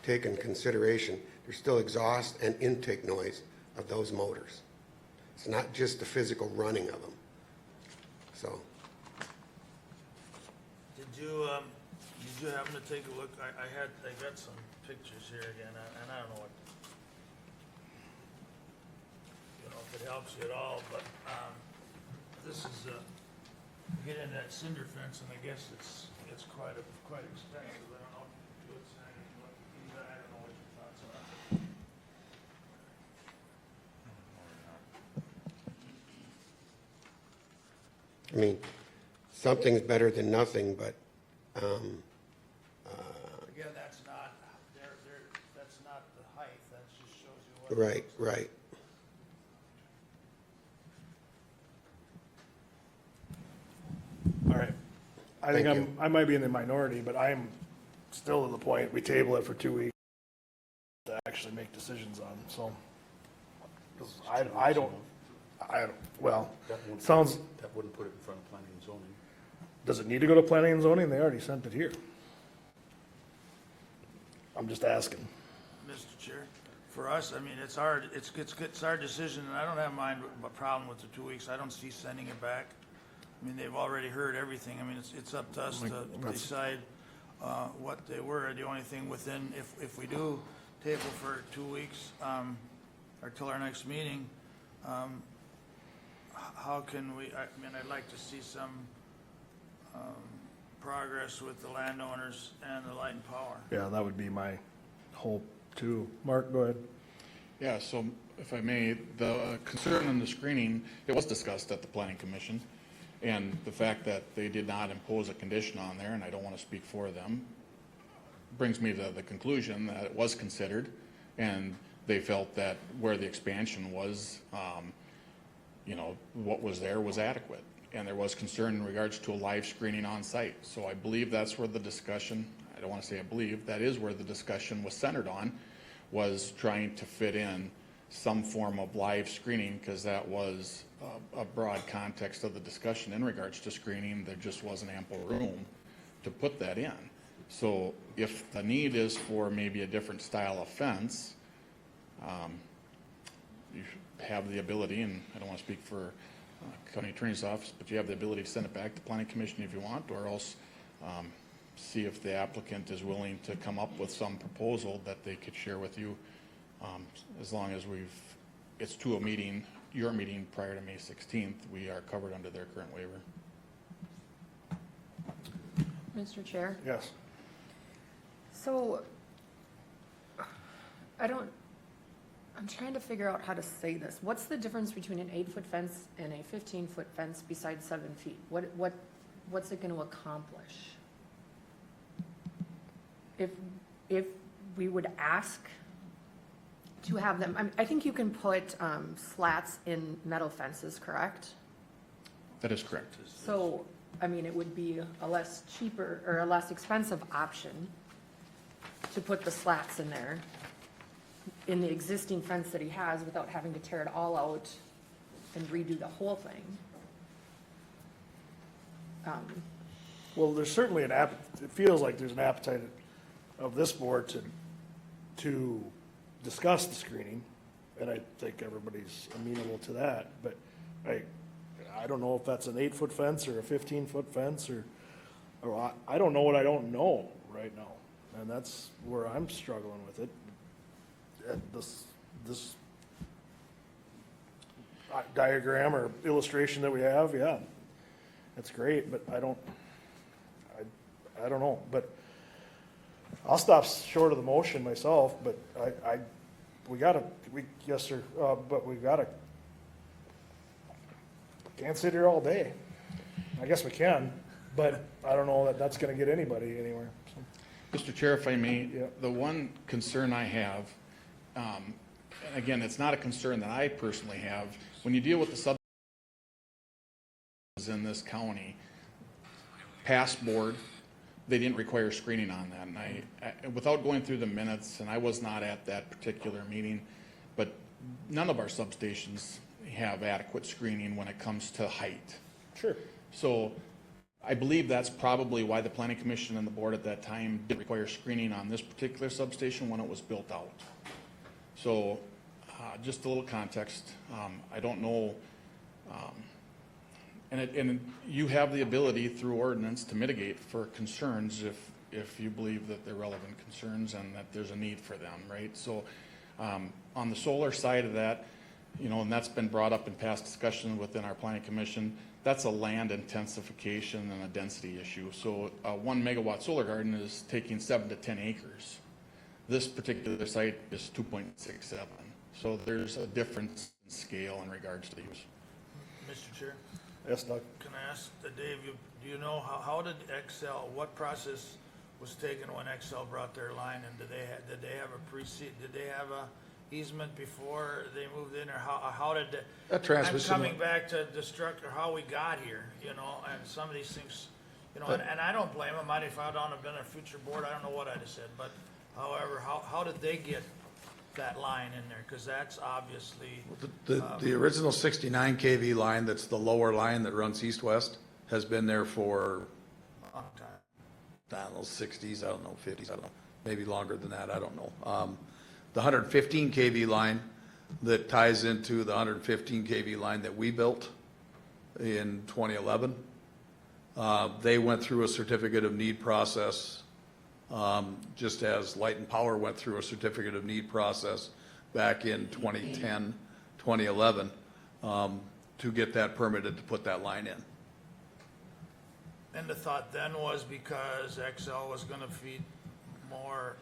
take in consideration, there's still exhaust and intake noise of those motors. It's not just the physical running of them. So. Did you happen to take a look? I got some pictures here again, and I don't know what, you know, if it helps you at all, but this is get in that cinder fence, and I guess it's quite expensive. I don't know if you do it, Sandy, but I don't know what your thoughts are. I mean, something's better than nothing, but Again, that's not that's not the height. That just shows you what. right. All right. I think Thank you. I might be in the minority, but I'm still to the point, we table it for 2 weeks to actually make decisions on, so. 'Cause I don't, well, sounds, That wouldn't put it in front of planning and zoning. does it need to go to planning and zoning? They already sent it here. I'm just asking. Mr. Chair, for us, I mean, it's our decision, and I don't have a problem with the 2 weeks. I don't see sending it back. I mean, they've already heard everything. I mean, it's up to us to decide what they were. The only thing within, if we do table for 2 weeks, or till our next meeting, how can we, I mean, I'd like to see some progress with the landowners and the Light and Power. Yeah, that would be my hope too. Mark, go ahead. Yeah, so if I may, the concern in the screening, it was discussed at the planning commission, and the fact that they did not impose a condition on there, and I don't want to speak for them, brings me to the conclusion that it was considered, and they felt that where the expansion was, what was there was adequate. And there was concern in regards to a live screening on site. So I believe that's where the discussion, I don't want to say I believe, that is where the discussion was centered on, was trying to fit in some form of live screening, because that was a broad context of the discussion in regards to screening. There just wasn't ample room to put that in. So if the need is for maybe a different style of fence, you should have the ability, and I don't want to speak for county attorney's office, but you have the ability to send it back to planning commission if you want, or else see if the applicant is willing to come up with some proposal that they could share with you, as long as it's to a meeting, your meeting prior to May 16th, we are covered under their current waiver. Mr. Chair? Yes. So, I'm trying to figure out how to say this. What's the difference between an 8-foot fence and a 15-foot fence besides 7 feet? What's it gonna accomplish? If we would ask to have them, I think you can put slats in metal fences, correct? That is correct. So, it would be a less cheaper or a less expensive option to put the slats in there in the existing fence that he has without having to tear it all out and redo the whole thing. Well, there's certainly it feels like there's an appetite of this board to discuss the screening, and I think everybody's amenable to that, but I don't know if that's an 8-foot fence or a 15-foot fence, or I don't know what I don't know right now, and that's where I'm struggling with it. This diagram or illustration that we have, yeah, that's great, but I don't know, but I'll stop short of the motion myself, but yes, sir, but we gotta, can't sit here all day. I guess we can, but I don't know that that's gonna get anybody anywhere. So. Mr. Chair, if I may, Yeah. the one concern I have, and again, it's not a concern that I personally have, when you deal with the subdivisions in this county, past board, they didn't require screening on that. And I without going through the minutes, and I was not at that particular meeting, but none of our substations have adequate screening when it comes to height. Sure. So I believe that's probably why the planning commission and the board at that time didn't require screening on this particular substation when it was built out. So just a little context. I don't know, and you have the ability through ordinance to mitigate for concerns if you believe that they're relevant concerns and that there's a need for them, right? So on the solar side of that, and that's been brought up in past discussion within our planning commission, that's a land intensification and a density issue. So a 1 megawatt solar garden is taking 7 to 10 acres. This particular site is 2.67. So there's a difference in scale in regards to use. Mr. Chair, Yes, Doug. can I ask Dave, do you know how did Excel, what process was taken when Excel brought their line, and did they have a easement before they moved in, or how did That transmission. I'm coming back to or how we got here, and some of these things, and I don't blame them. If I'd have been a future board, I don't know what I'd have said, but however, how did they get that line in there? Because that's obviously The original 69 kV line, that's the lower line that runs east-west, has been there for, a long time. I don't know, 60s, I don't know, 50s, I don't know, maybe longer than that, I don't know. The 115 kV line that ties into the 115 kV line that we built in 2011, they went through a certificate of need process, just as Light and Power went through a certificate of need process back in 2010, 2011, to get that permitted to put that line in. And the thought then was because Excel was gonna feed more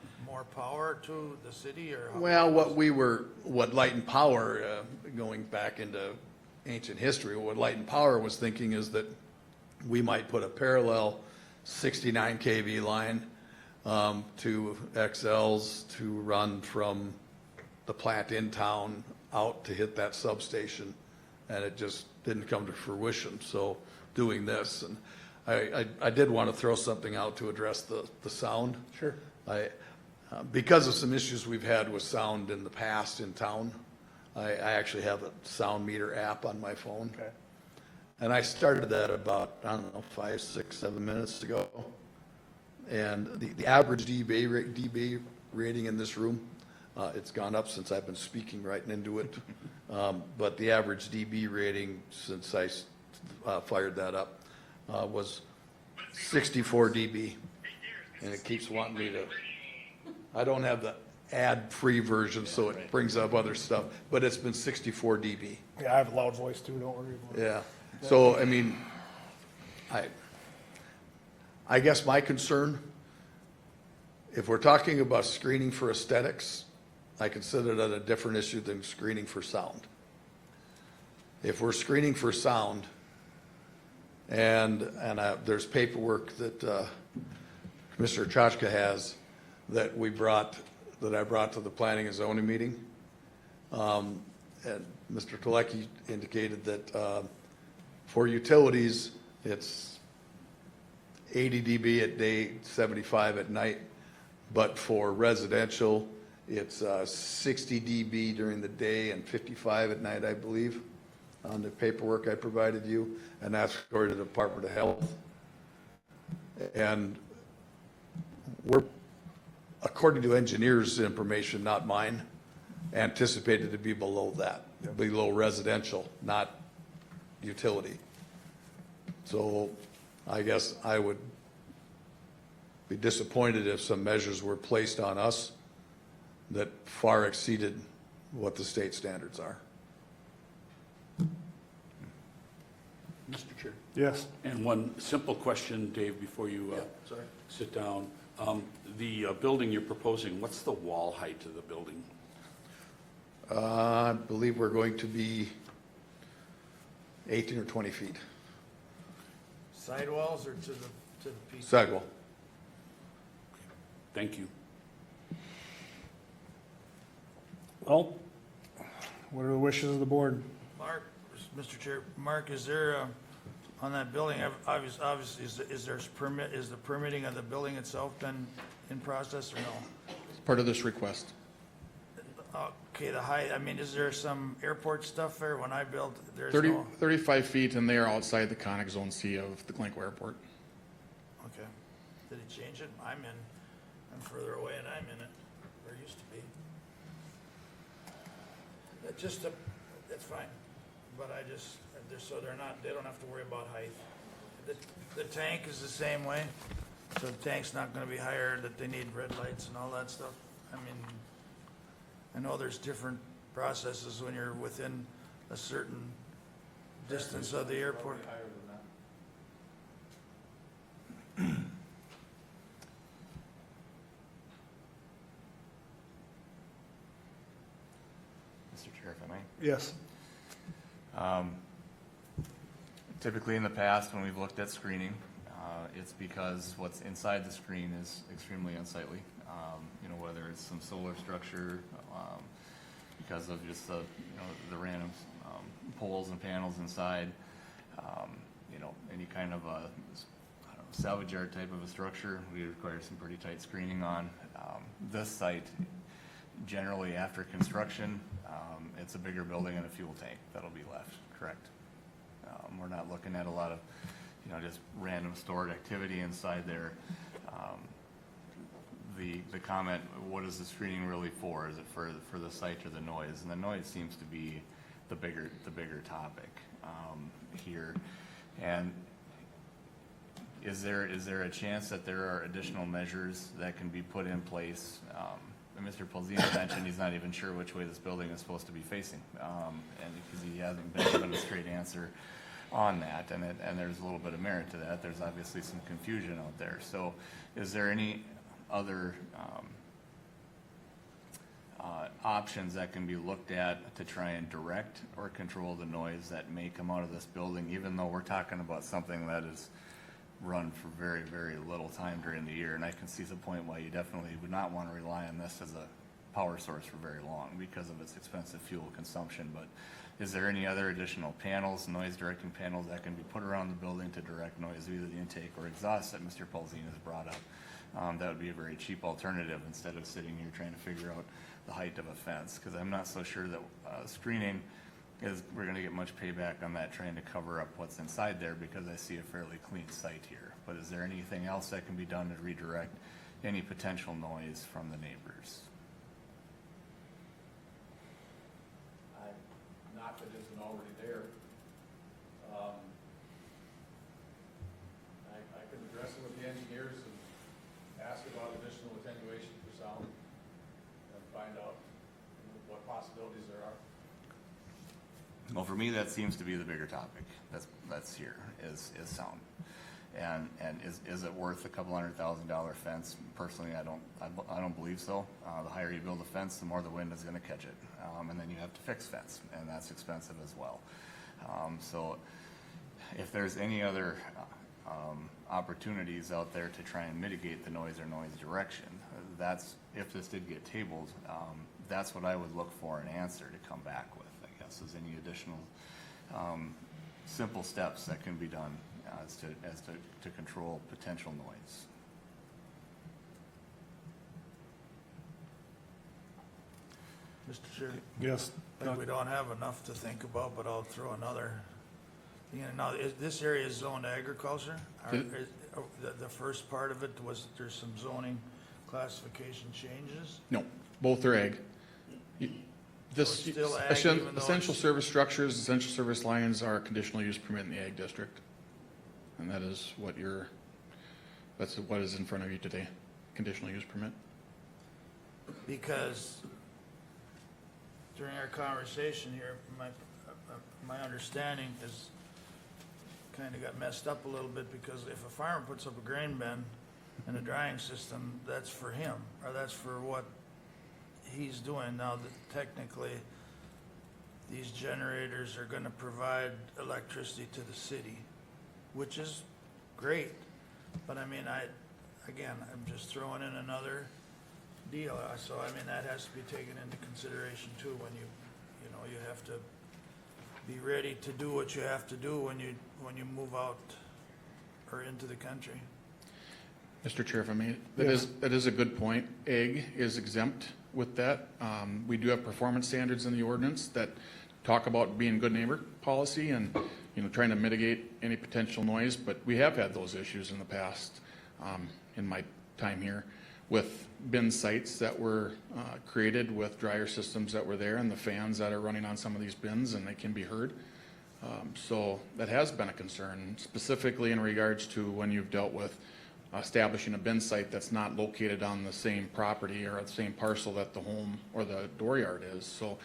power to the city, or? Well, what Light and Power, going back into ancient history, what Light and Power was thinking is that we might put a parallel 69 kV line to XL's to run from the plant in town out to hit that substation, and it just didn't come to fruition. So doing this, and I did want to throw something out to address the sound. Sure. Because of some issues we've had with sound in the past in town, I actually have a sound meter app on my phone. Okay. And I started that about, I don't know, 5, 6, 7 minutes ago. And the average dB rating in this room, it's gone up since I've been speaking right into it. But the average dB rating since I fired that up was 64 dB. And it keeps wanting me to, I don't have the ad-free version, so it brings up other stuff, but it's been 64 dB. Yeah, I have a loud voice too, don't worry about it. Yeah, so, I mean, I guess my concern, if we're talking about screening for aesthetics, I consider that a different issue than screening for sound. If we're screening for sound, and there's paperwork that Mr. Chachka has that I brought to the planning and zoning meeting. And Mr. Kolecki indicated that for utilities, it's 80 dB at day, 75 at night. But for residential, it's 60 dB during the day and 55 at night, I believe, on the paperwork I provided you. And that's according to the Department of Health. And we're, according to engineers' information, not mine, anticipated to be below that, below residential, not utility. So I guess I would be disappointed if some measures were placed on us that far exceeded what the state standards are. Mr. Chair. Yes. And one simple question, Dave, before you sit down. The building you're proposing, what's the wall height of the building? I believe we're going to be 18 or 20 feet. Sidewalls or to the piece? Sidewall. Thank you. Well, what are the wishes of the board? Mark, Mr. Chair, Mark, is there, on that building, obviously, is the permitting of the building itself been in process or no? It's part of this request. Okay, the height, I mean, is there some airport stuff there? When I built, there's 35 feet, and they are outside the conic zone C of the Glencoe Airport. Okay. Did he change it? I'm further away and I'm in it, where it used to be. That's fine, but so they don't have to worry about height. The tank is the same way, so the tank's not gonna be higher, that they need red lights and all that stuff. I mean, I know there's different processes when you're within a certain distance of the airport. Mr. Chair, if I may. Yes. Typically in the past, when we've looked at screening, it's because what's inside the screen is extremely unsightly. Whether it's some solar structure, because of just the random poles and panels inside, any kind of a salvage yard type of a structure, we require some pretty tight screening on. This site, generally after construction, it's a bigger building and a fuel tank that'll be left, correct? We're not looking at a lot of, just random stored activity inside there. The comment, what is the screening really for? Is it for the site or the noise? And the noise seems to be the bigger topic here. And is there a chance that there are additional measures that can be put in place? Mr. Polzino mentioned he's not even sure which way this building is supposed to be facing, and because he hasn't been given a straight answer on that, and there's a little bit of merit to that. There's obviously some confusion out there. So is there any other options that can be looked at to try and direct or control the noise that may come out of this building, even though we're talking about something that is run for very, very little time during the year? And I can see the point why you definitely would not want to rely on this as power source for very long because of its expensive fuel consumption. But is there any other additional panels, noise directing panels that can be put around the building to direct noise, either the intake or exhaust that Mr. Paulzine has brought up? That would be a very cheap alternative instead of sitting here trying to figure out the height of a fence, because I'm not so sure that screening we're going to get much payback on that, trying to cover up what's inside there, because I see a fairly clean site here. But is there anything else that can be done to redirect any potential noise from the neighbors? Not that isn't already there. I can address it with the engineers and ask about additional attenuation for sound and find out what possibilities there are. Well, for me, that seems to be the bigger topic that's here, is sound. And is it worth a couple $100,000 fence? Personally, I don't believe so. The higher you build a fence, the more the wind is going to catch it. And then you have to fix fence, and that's expensive as well. So if there's any other opportunities out there to try and mitigate the noise or noise direction, that's, if this did get tabled, that's what I would look for an answer to come back with, I guess, is any additional simple steps that can be done as to control potential noise. Mr. Chair, Yes. I think we don't have enough to think about, but I'll throw another. Now, this area is zoned agriculture? The first part of it was, there's some zoning classification changes? No, both are ag. This, So it's still ag, even though essential it's- service structures, essential service lines are a conditional use permit in the ag district. And that is what that's what is in front of you today, conditional use permit. Because during our conversation here, my understanding is kind of got messed up a little bit, because if a farmer puts up a grain bin and a drying system, that's for him, or that's for what he's doing. Now, technically, these generators are going to provide electricity to the city, which is great. But I mean, I'm just throwing in another deal. So I mean, that has to be taken into consideration too, when you have to be ready to do what you have to do when you move out or into the country. Mr. Chair, if I may, that is a good point. Ag is exempt with that. We do have performance standards in the ordinance that talk about being good neighbor policy and, trying to mitigate any potential noise, but we have had those issues in the past, in my time here, with bin sites that were created with dryer systems that were there and the fans that are running on some of these bins, and they can be heard. So that has been a concern, specifically in regards to when you've dealt with establishing a bin site that's not located on the same property or the same parcel that the home or the dooryard is. So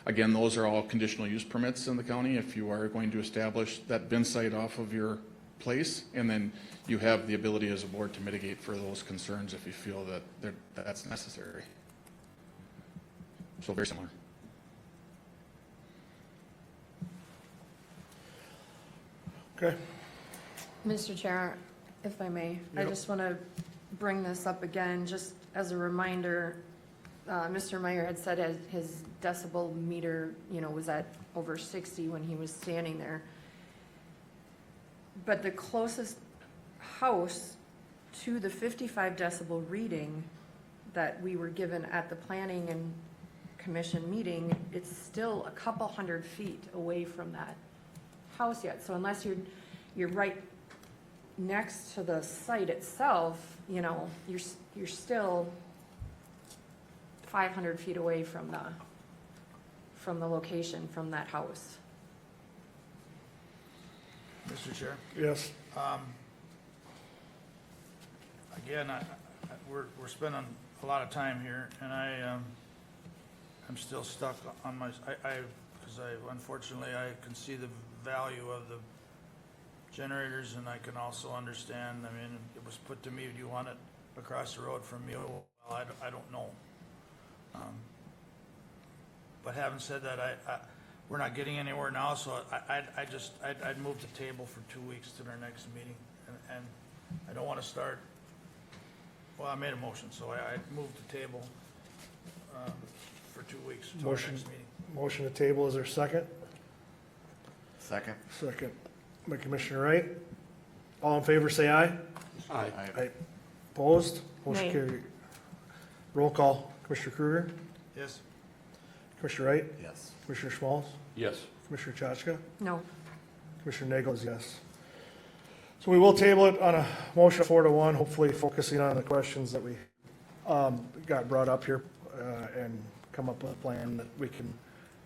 again, those are all conditional use permits in the county if you are going to establish that bin site off of your place, and then you have the ability as a board to mitigate for those concerns if you feel that that's necessary. So very similar. Okay. Mr. Chair, if I may, I Yep. just want to bring this up again, just as a reminder. Mr. Meyer had said his decibel meter, was at over 60 when he was standing there. But the closest house to the 55 decibel reading that we were given at the planning and commission meeting, it's still a couple hundred feet away from that house yet. So unless you're right next to the site itself, you're still 500 feet away from the location, from that house. Mr. Chair? Yes. Again, we're spending a lot of time here, and I'm still stuck on because unfortunately, I can see the value of the generators, and I can also understand, it was put to me, do you want it across the road from you? Well, I don't know. But having said that, we're not getting anywhere now, so I'd move the table for 2 weeks to our next meeting, and I don't want to start, well, I made a motion, so I'd move the table for 2 weeks until our Motion. next meeting. Motion to table, is there a second? Second. Second by Commissioner Wright. All in favor, say aye. Aye. Aye. Opposed? Motion Nay. carried. Roll call, Commissioner Kruger, Yes? Commissioner Wright, Yes. Commissioner Schmalz, Yes. Commissioner Chachka, No. Commissioner Nagel is yes. So we will table it on a motion 4-1, hopefully focusing on the questions that we got brought up here, and come up with a plan that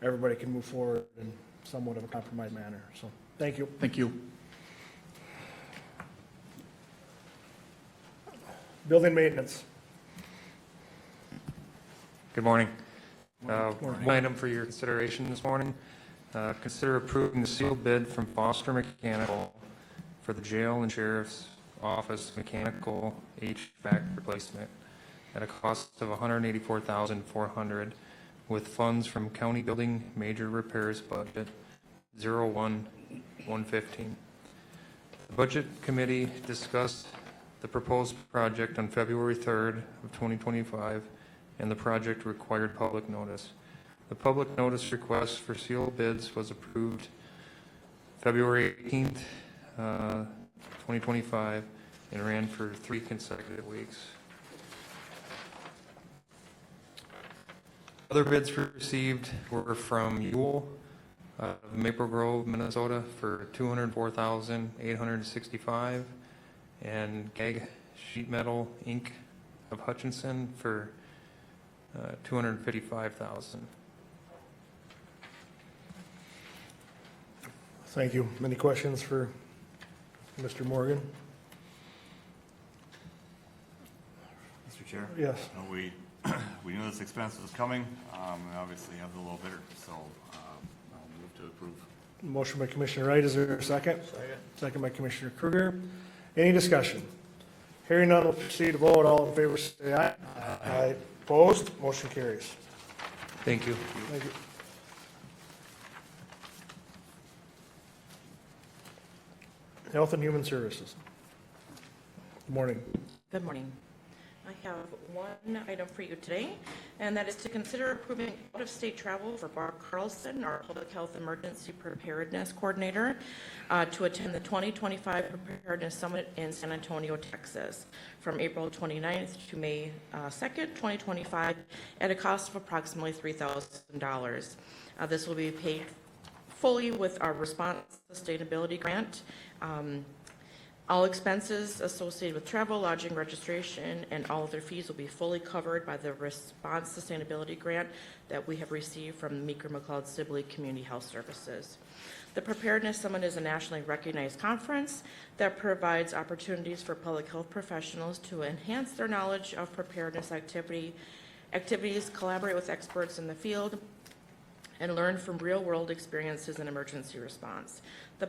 everybody can move forward in somewhat of a compromised manner. So, thank you. Thank you. Building maintenance. Good morning. One item for your consideration this morning. Consider approving the sealed bid from Foster Mechanical for the jail and sheriff's office mechanical HVAC replacement at a cost of $184,400 with funds from County Building Major Repairs Budget 01-115. The Budget Committee discussed the proposed project on February 3rd of 2025, and the project required public notice. The public notice request for sealed bids was approved February 18th, 2025, and ran for 3 consecutive weeks. Other bids received were from Ewell, Maple Grove, Minnesota, for $204,865, and Gag Sheet Metal Inc. of Hutchinson for $255,000. Thank you. Any questions for Mr. Morgan? Mr. Chair? Yes. We knew this expense was coming. We obviously have the low bidder, so I'll move to approve. Motion by Commissioner Wright, is there a second? Second. Second by Commissioner Kruger. Any discussion? Hearing none, we'll proceed to vote. All in favor, say aye. Aye. Opposed? Motion carries. Thank you. Thank you. Health and Human Services. Good morning. Good morning. I have one item for you today, and that is to consider approving out-of-state travel for Barb Carlson, our Public Health Emergency Preparedness Coordinator, to attend the 2025 Preparedness Summit in San Antonio, Texas, from April 29th to May 2nd, 2025, at a cost of approximately $3,000. This will be paid fully with our Response Sustainability Grant. All expenses associated with travel, lodging, registration, and all other fees will be fully covered by the Response Sustainability Grant that we have received from Meeker McLeod Sibley Community Health Services. The Preparedness Summit is a nationally recognized conference that provides opportunities for public health professionals to enhance their knowledge of preparedness activities, collaborate with experts in the field, and learn from real-world experiences in emergency response. The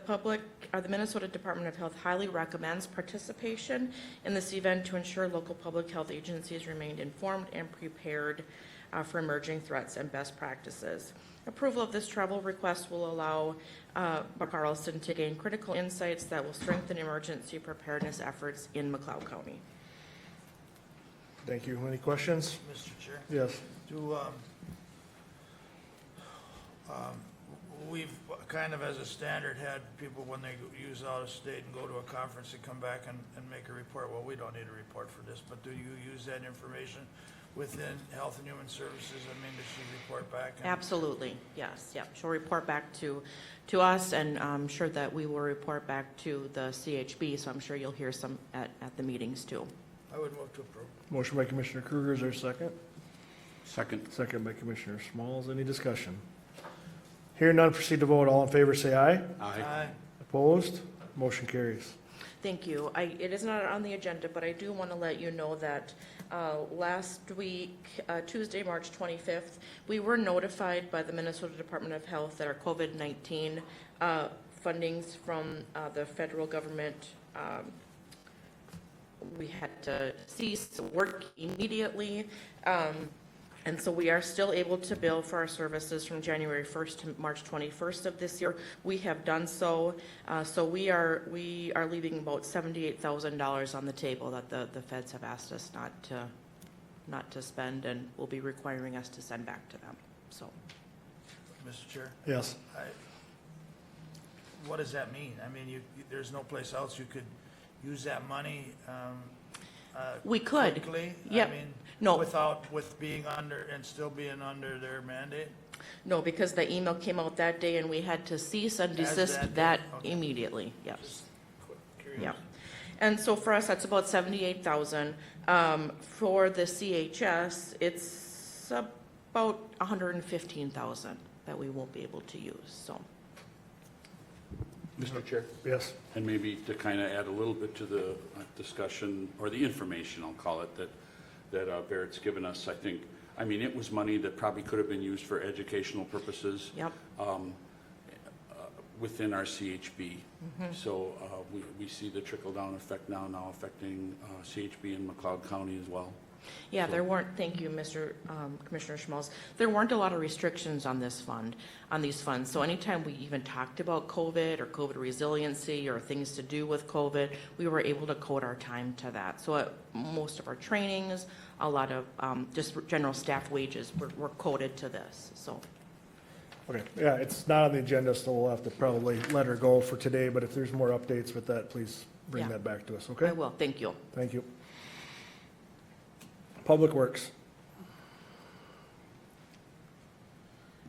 Minnesota Department of Health highly recommends participation in this event to ensure local public health agencies remain informed and prepared for emerging threats and best practices. Approval of this travel request will allow Carlson to gain critical insights that will strengthen emergency preparedness efforts in McLeod County. Thank you. Any questions? Mr. Chair? Yes. We've kind of as a standard had people when they use out of state and go to a conference and come back and make a report. Well, we don't need a report for this, but do you use that information within Health and Human Services? I mean, does she report back? Absolutely, yes, yep. She'll report back to us, and I'm sure that we will report back to the CHB, so I'm sure you'll hear some at the meetings too. I would move to approve. Motion by Commissioner Kruger, is there a second? Second. Second by Commissioner Schmalz. Any discussion? Hearing none, proceed to vote. All in favor, say aye. Aye. Opposed? Motion carries. Thank you. It is not on the agenda, but I do want to let you know that last week, Tuesday, March 25th, we were notified by the Minnesota Department of Health that our COVID-19 fundings from the federal government, we had to cease work immediately. And so we are still able to bill for our services from January 1st to March 21st of this year. We have done so. So we are leaving about $78,000 on the table that the feds have asked us not not to spend and will be requiring us to send back to them, so. Mr. Chair? Yes. What does that mean? I mean, there's no place else you could use that money, We could. quickly? Yep. I mean, No. with being under, and still being under their mandate? No, because the email came out that day and we had to cease and As desist that that day, okay. immediately, yes. Just curious. Yeah. And so for us, that's about 78,000. For the CHS, it's about 115,000 that we won't be able to use, so. Mr. Chair? Yes. And maybe to kind of add a little bit to the discussion, or the information, I'll call it, that Barrett's given us, I think, I mean, it was money that probably could have been used for educational purposes. Yep. Within our CHB. So we see the trickle-down effect now affecting CHB in McLeod County as well. Yeah, there weren't, thank you, Commissioner Schmalz. There weren't a lot of restrictions on this fund, on these funds. So anytime we even talked about COVID or COVID resiliency or things to do with COVID, we were able to code our time to that. So at most of our trainings, a lot of just general staff wages were coded to this, so. Okay, yeah, it's not on the agenda, so we'll have to probably let her go for today, but if there's more updates with that, please bring Yeah. that back to us, okay? I will, thank you. Thank you. Public Works.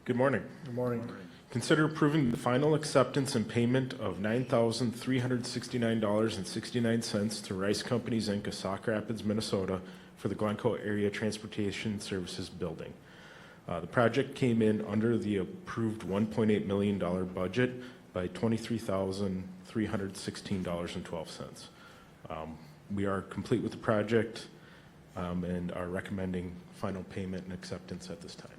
Good morning. Good morning. Consider approving the final acceptance and payment of $9,369.69 to Rice Companies, Inc. of Sauk Rapids, Minnesota for the Glencoe Area Transportation Services Building. The project came in under the approved $1.8 million budget by $23,316.12. We are complete with the project and are recommending final payment and acceptance at this time.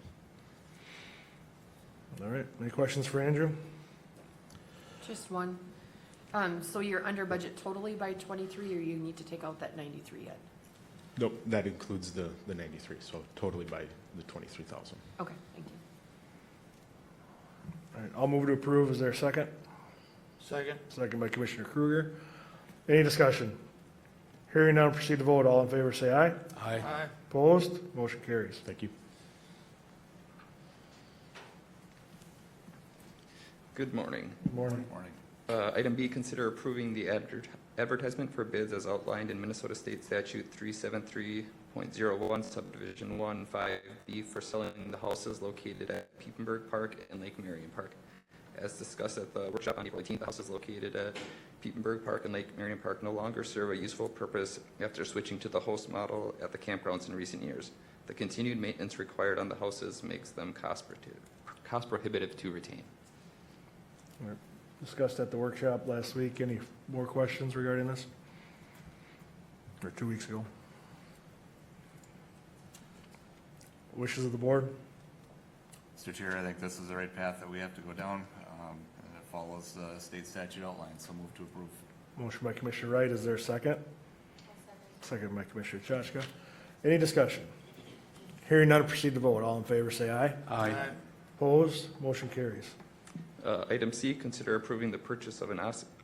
All right, any questions for Andrew? Just one. So you're under budget totally by 23, or you need to take out that 93 yet? Nope, that includes the 93, so totally by the 23,000. Okay, thank you. All right, I'll move to approve. Is there a second? Second? Second by Commissioner Kruger. Any discussion? Hearing none, proceed to vote. All in favor, say aye. Aye. Aye. Opposed? Motion carries. Thank you. Good morning. Good morning. Item B, consider approving the advertisement for bids as outlined in Minnesota State Statute 373.01, Subdivision 1, 5B for selling the houses located at Piepenburg Park and Lake Marion Park. As discussed at the workshop on April 18th, the houses located at Piepenburg Park and Lake Marion Park no longer serve a useful purpose after switching to the host model at the campgrounds in recent years. The continued maintenance required on the houses makes them cost prohibitive to retain. All right. Discussed at the workshop last week. Any more questions regarding this? Or 2 weeks ago? Wishes of the board? Mr. Chair, I think this is the right path that we have to go down, and it follows the state statute outline, so move to approve. Motion by Commissioner Wright. Is there a second? Second by Commissioner Chachka. Any discussion? Hearing none, proceed to vote. All in favor, say aye. Aye. Opposed? Motion carries. Item C, consider approving the purchase of an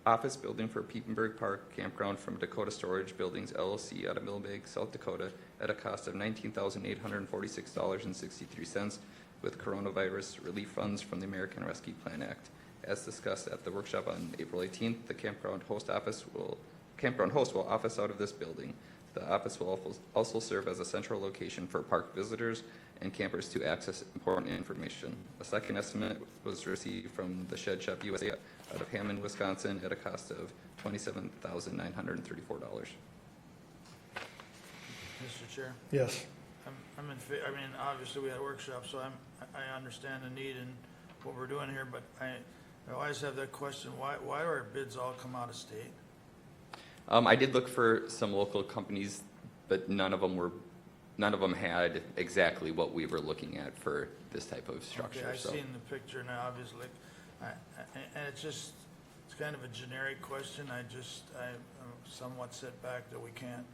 office building for Piepenburg Park Campground from Dakota Storage Buildings LLC out of Millbank, South Dakota at a cost of $19,846.63 with coronavirus relief funds from the American Rescue Plan Act. As discussed at the workshop on April 18th, the campground host will office out of this building. The office will also serve as a central location for park visitors and campers to access important information. A second estimate was received from the Shed Shop USA out of Hammond, Wisconsin at a cost of $27,934. Mr. Chair? Yes. I'm in I mean, obviously, we had a workshop, so I understand the need and what we're doing here, but I always have that question, why do our bids all come out of state? I did look for some local companies, but none of them had exactly what we were looking at for this type of structure. Okay, I've so. seen the picture now, obviously, and it's kind of a generic question. I'm somewhat set back that we can't.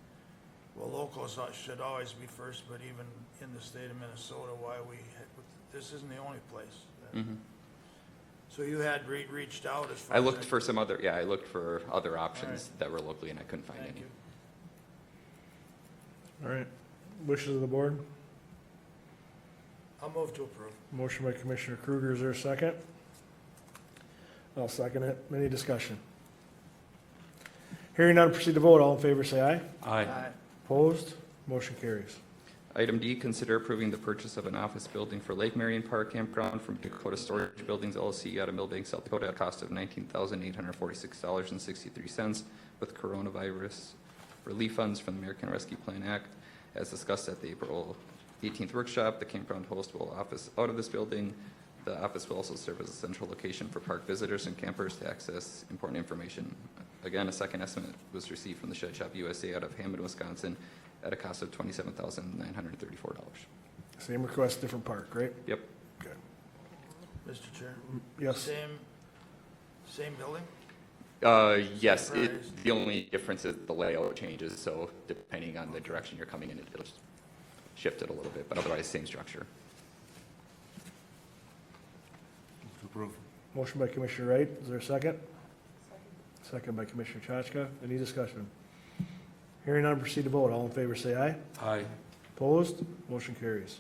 Well, locals should always be first, but even in the state of Minnesota, this isn't the only place. Mm-hmm. So you had reached out as far I as looked for some other, I looked for other options that were locally and I couldn't find Thank any. you. All right. Wishes of the board? I'll move to approve. Motion by Commissioner Kruger, is there a second? I'll second it. Any discussion? Hearing none, proceed to vote. All in favor, say aye. Aye. Opposed? Motion carries. Item D, consider approving the purchase of an office building for Lake Marion Park Campground from Dakota Storage Buildings LLC out of Millbank, South Dakota, at a cost of $19,846.63 with coronavirus relief funds from the American Rescue Plan Act. As discussed at the April 18th workshop, the campground host will office out of this building. The office will also serve as a central location for park visitors and campers to access important information. Again, a second estimate was received from the Shed Shop USA out of Hammond, Wisconsin, at a cost of $27,934. Same request, different park, right? Yep. Okay. Mr. Chair? Yes. Same building? Yes, Surprise. the only difference is the layout changes, so depending on the direction you're coming in, it'll shift it a little bit, but otherwise, same structure. To approve. Motion by Commissioner Wright, is there a second? Second by Commissioner Chachka. Any discussion? Hearing none, proceed to vote. All in favor, say aye. Aye. Opposed? Motion carries.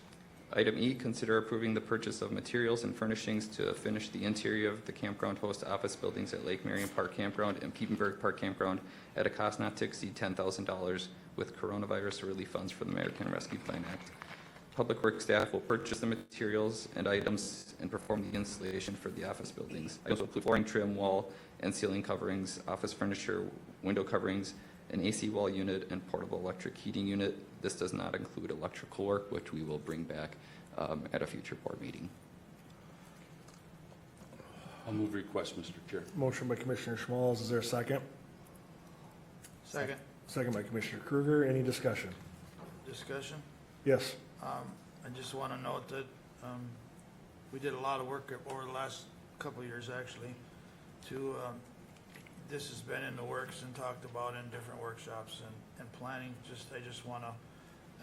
Item E, consider approving the purchase of materials and furnishings to finish the interior of the campground host office buildings at Lake Marion Park Campground and Petenburg Park Campground at a cost not to exceed $10,000 with coronavirus relief funds from the American Rescue Plan Act. Public Works staff will purchase the materials and items and perform the installation for the office buildings. Items will include flooring trim, wall and ceiling coverings, office furniture, window coverings, an AC wall unit, and portable electric heating unit. This does not include electrical work, which we will bring back at a future board meeting. I'll move request, Mr. Chair. Motion by Commissioner Schmalz, is there a second? Second. Second by Commissioner Kruger. Any discussion? Discussion? Yes. I just want to note that we did a lot of work over the last couple of years, actually, to, this has been in the works and talked about in different workshops and planning. I just want to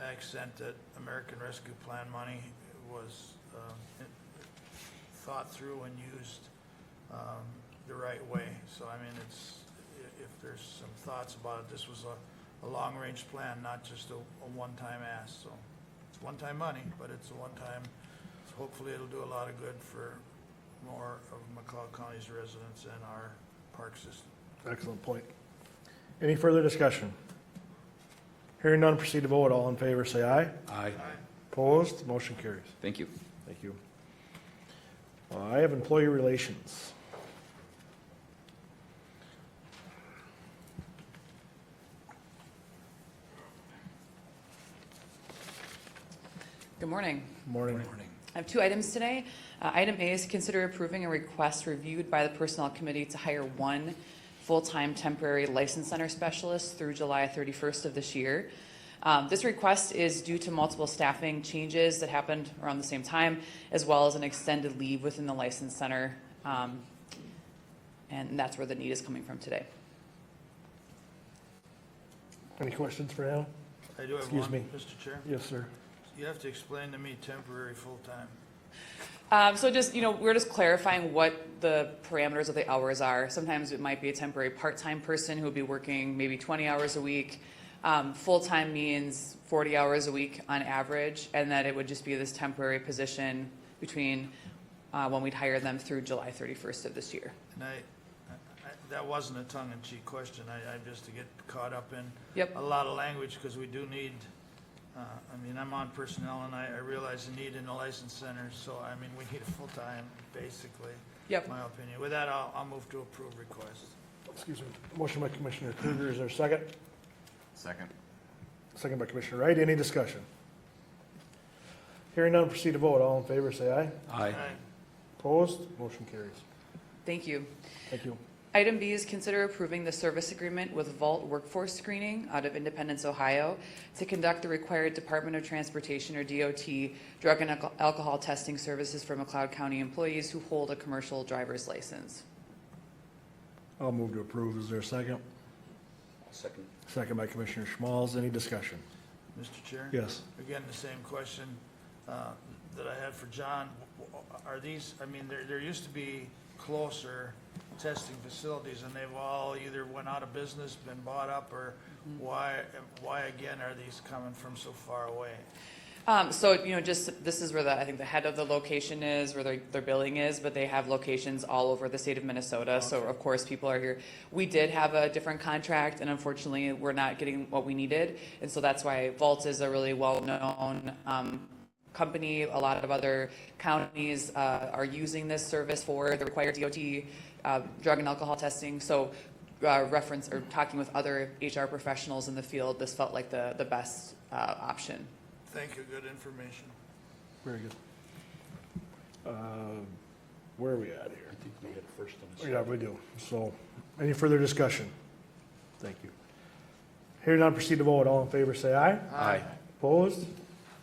accent that American Rescue Plan money was thought through and used the right way. So, I mean, if there's some thoughts about it, this was a long-range plan, not just a one-time ask. So it's one-time money, but it's a one-time, so hopefully it'll do a lot of good for more of McLeod County's residents and our park system. Excellent point. Any further discussion? Hearing none, proceed to vote. All in favor, say aye. Aye. Opposed? Motion carries. Thank you. Thank you. I have employee relations. Good morning. Morning. I have two items today. Item A is consider approving a request reviewed by the Personnel Committee to hire one full-time temporary license center specialist through July 31st of this year. This request is due to multiple staffing changes that happened around the same time, as well as an extended leave within the license center. And that's where the need is coming from today. Any questions for Al? I do have Excuse one, me. Mr. Chair. Yes, sir. You have to explain to me temporary, full-time. So just, we're just clarifying what the parameters of the hours are. Sometimes it might be a temporary part-time person who would be working maybe 20 hours a week. Full-time means 40 hours a week on average, and that it would just be this temporary position between when we'd hire them through July 31st of this year. And that wasn't a tongue-in-cheek question. I just to get caught up in Yep. a lot of language, because we do need, I'm on personnel, and I realize the need in the license center, so, we need a full-time, basically. Yep. My opinion. With that, I'll move to approve request. Excuse me. Motion by Commissioner Kruger. Is there a second? Second. Second by Commissioner Wright. Any discussion? Hearing none, proceed to vote. All in favor, say aye. Aye. Opposed? Motion carries. Thank you. Thank you. Item B is consider approving the service agreement with Vault Workforce Screening out of Independence, Ohio, to conduct the required Department of Transportation, or DOT, drug and alcohol testing services for McLeod County employees who hold a commercial driver's license. I'll move to approve. Is there a second? Second. Second by Commissioner Schmalz. Any discussion? Mr. Chair? Yes. Again, the same question that I had for John. Are these, there used to be closer testing facilities, and they've all either went out of business, been bought up, or why again are these coming from so far away? So, just, this is where I think the head of the location is, where their billing is, but they have locations all over the state of Minnesota. So of course, people are here. We did have a different contract, and unfortunately, we're not getting what we needed. And so that's why Vault is a really well-known company. A lot of other counties are using this service for the required DOT drug and alcohol testing. So reference or talking with other HR professionals in the field, this felt like the best option. Thank you, good information. Very good. Where are we at here? I think we had first on the. Yeah, we do. So, any further discussion? Thank you. Hearing none, proceed to vote. All in favor, say aye. Aye. Opposed?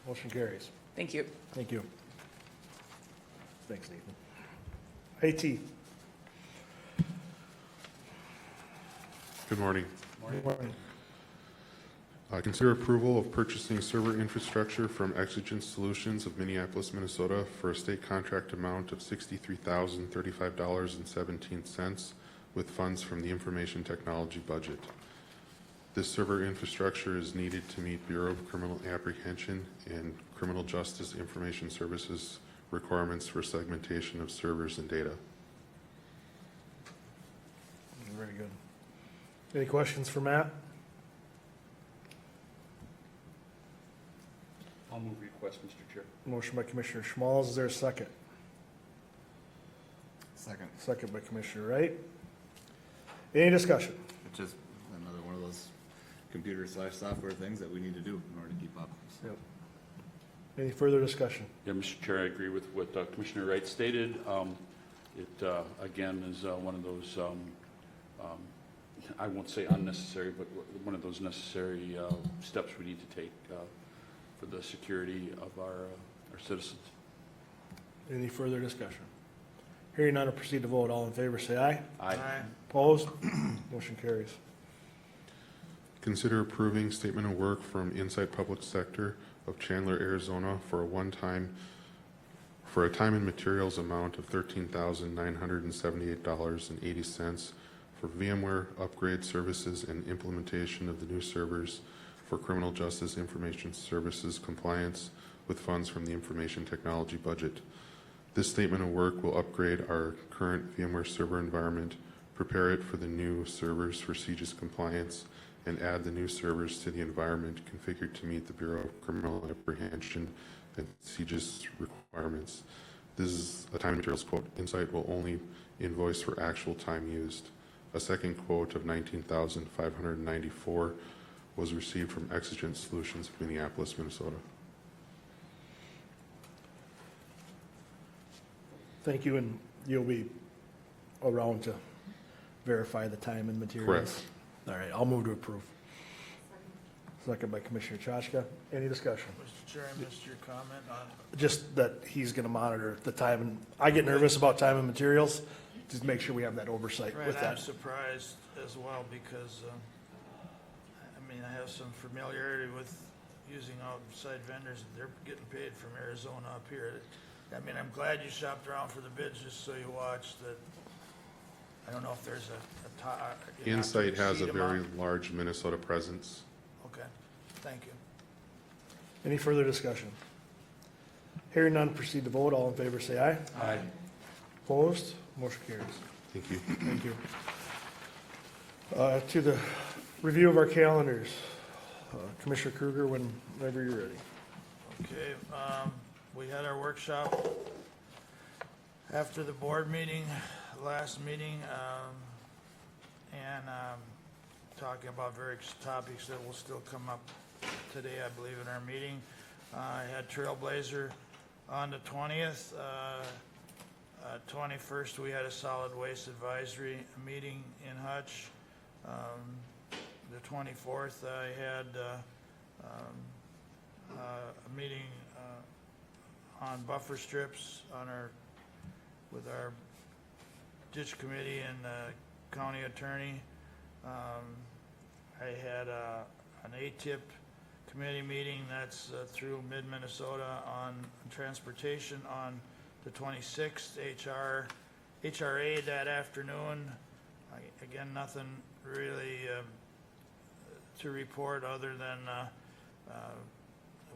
Motion carries. Thank you. Thank you. Thanks, Nathan. AT. Good morning. Morning. Consider approval of purchasing server infrastructure from Exigent Solutions of Minneapolis, Minnesota for a state contract amount of $63,035.17 with funds from the information technology budget. This server infrastructure is needed to meet Bureau of Criminal Apprehension and Criminal Justice Information Services requirements for segmentation of servers and data. Very good. Any questions for Matt? I'll move request, Mr. Chair. Motion by Commissioner Schmalz. Is there a second? Second. Second by Commissioner Wright. Any discussion? It's just another one of those computer/software things that we need to do in order to keep up. So. Yep. Any further discussion? Yeah, Mr. Chair, I agree with what Commissioner Wright stated. It, again, is one of those, I won't say unnecessary, but one of those necessary steps we need to take for the security of our citizens. Any further discussion? Hearing none, I'll proceed to vote. All in favor, say aye. Aye. Opposed? Motion carries. Consider approving statement of work from Insight Public Sector of Chandler, Arizona for a time and materials amount of $13,978.80 for VMware upgrade services and implementation of the new servers for Criminal Justice Information Services compliance with funds from the information technology budget. This statement of work will upgrade our current VMware server environment, prepare it for the new servers for CJIS compliance, and add the new servers to the environment configured to meet the Bureau of Criminal Apprehension and CJIS requirements. This is a time and materials quote. Insight will only invoice for actual time used. A second quote of $19,594 was received from Exigent Solutions of Minneapolis, Minnesota. Thank you, and you'll be around to verify the time and materials. Correct. All right, I'll move to approve. Second by Commissioner Chachka. Any discussion? Mr. Chair, I missed your comment on, Just that he's gonna monitor the time, and I get nervous about time and materials, just make sure we have that oversight right, with I'm that. surprised as well because, I mean, I have some familiarity with using outside vendors. They're getting paid from Arizona up here. I mean, I'm glad you shopped around for the bids just so you watched that. I don't know if there's a Insight has a exceed very amount. large Minnesota presence. Okay, thank you. Any further discussion? Hearing none, proceed to vote. All in favor, say aye. Aye. Opposed? Motion carries. Thank you. Thank you. To the review of our calendars, Commissioner Kruger, whenever you're ready. Okay, we had our workshop after the board meeting, last meeting, and talking about various topics that will still come up today, I believe, in our meeting. I had Trailblazer on the 20th. 21st, we had a solid waste advisory meeting in Hutch. The 24th, I had a meeting on buffer strips with our ditch committee and county attorney. I had an ATIP committee meeting that's through mid-Minnesota on transportation on the 26th, HRA that afternoon. Again, nothing really to report other than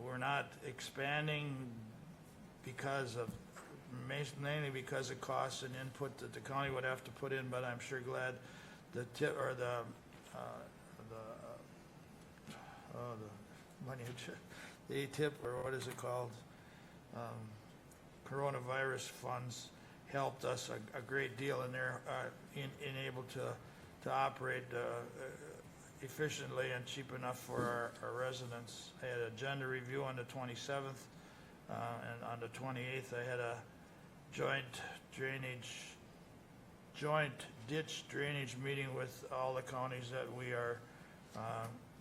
we're not expanding because of, mainly because of costs and input that the county would have to put in, but I'm sure glad the tip, or the money, the ATIP, or what is it called? Coronavirus funds helped us a great deal in there, in able to operate efficiently and cheap enough for our residents. I had a agenda review on the 27th, and on the 28th, I had a joint ditch drainage meeting with all the counties that we are,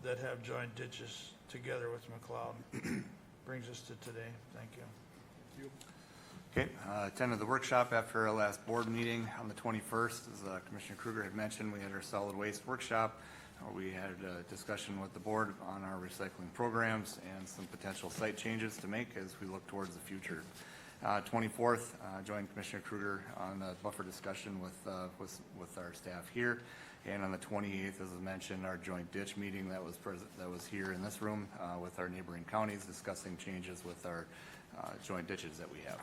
that have joint ditches together with McLeod. Brings us to today. Thank you. Okay, attended the workshop after our last board meeting on the 21st. As Commissioner Kruger had mentioned, we had our solid waste workshop. We had a discussion with the board on our recycling programs and some potential site changes to make as we look towards the future. 24th, joined Commissioner Kruger on a buffer discussion with our staff here. And on the 28th, as I mentioned, our joint ditch meeting that was here in this room with our neighboring counties, discussing changes with our joint ditches that we have.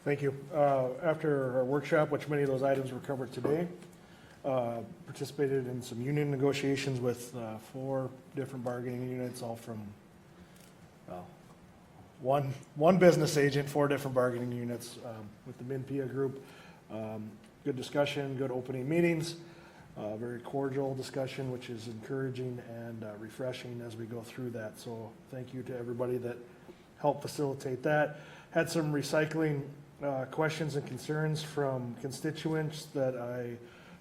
Thank you. After our workshop, which many of those items were covered today, participated in some union negotiations with 4 different bargaining units, all from one business agent, 4 different bargaining units with the MINPIA group. Good discussion, good opening meetings, very cordial discussion, which is encouraging and refreshing as we go through that. So thank you to everybody that helped facilitate that. Had some recycling questions and concerns from constituents that I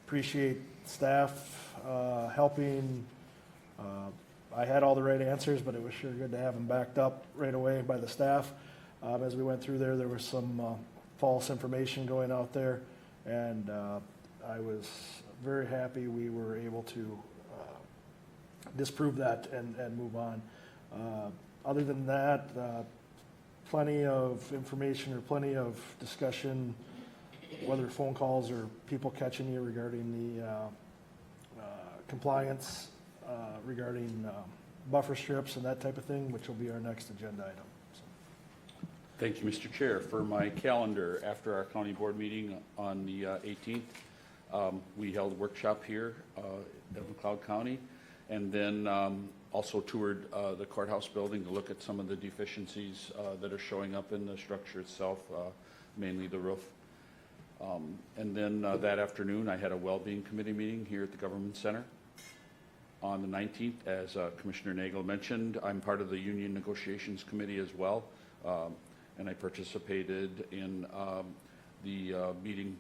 appreciate staff helping. I had all the right answers, but it was sure good to have them backed up right away by the staff. As we went through there, there was some false information going out there, and I was very happy we were able to disprove that and move on. Other than that, plenty of information or plenty of discussion, whether phone calls or people catching you regarding the compliance regarding buffer strips and that type of thing, which will be our next agenda item. So. Thank you, Mr. Chair. For my calendar, after our county board meeting on the 18th, we held a workshop here at McLeod County, and then also toured the courthouse building to look at some of the deficiencies that are showing up in the structure itself, mainly the roof. And then that afternoon, I had a well-being committee meeting here at the Government Center. On the 19th, as Commissioner Nagel mentioned, I'm part of the Union Negotiations Committee as well, and I participated in the meeting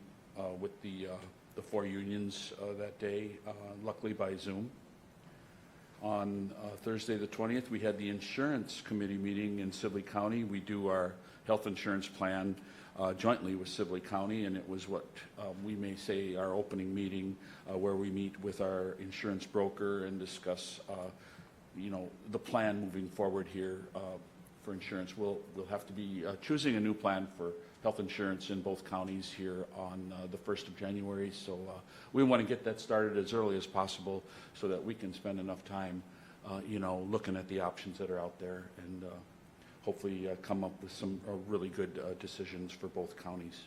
with the 4 unions that day, luckily by Zoom. On Thursday the 20th, we had the Insurance Committee meeting in Sibley County. We do our health insurance plan jointly with Sibley County, and it was what we may say our opening meeting where we meet with our insurance broker and discuss the plan moving forward here for insurance. We'll have to be choosing a new plan for health insurance in both counties here on the 1st of January. So we want to get that started as early as possible so that we can spend enough time looking at the options that are out there and hopefully come up with some really good decisions for both counties.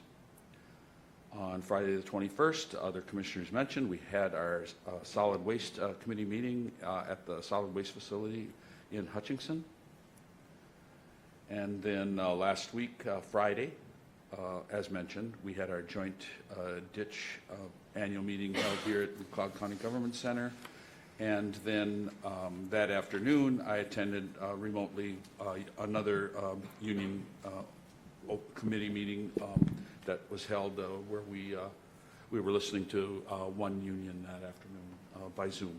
On Friday the 21st, other commissioners mentioned, we had our solid waste committee meeting at the solid waste facility in Hutchinson. And then last week, Friday, as mentioned, we had our joint ditch annual meeting held here at the McLeod County Government Center. And then that afternoon, I attended remotely another union committee meeting that was held where we were listening to one union that afternoon by Zoom.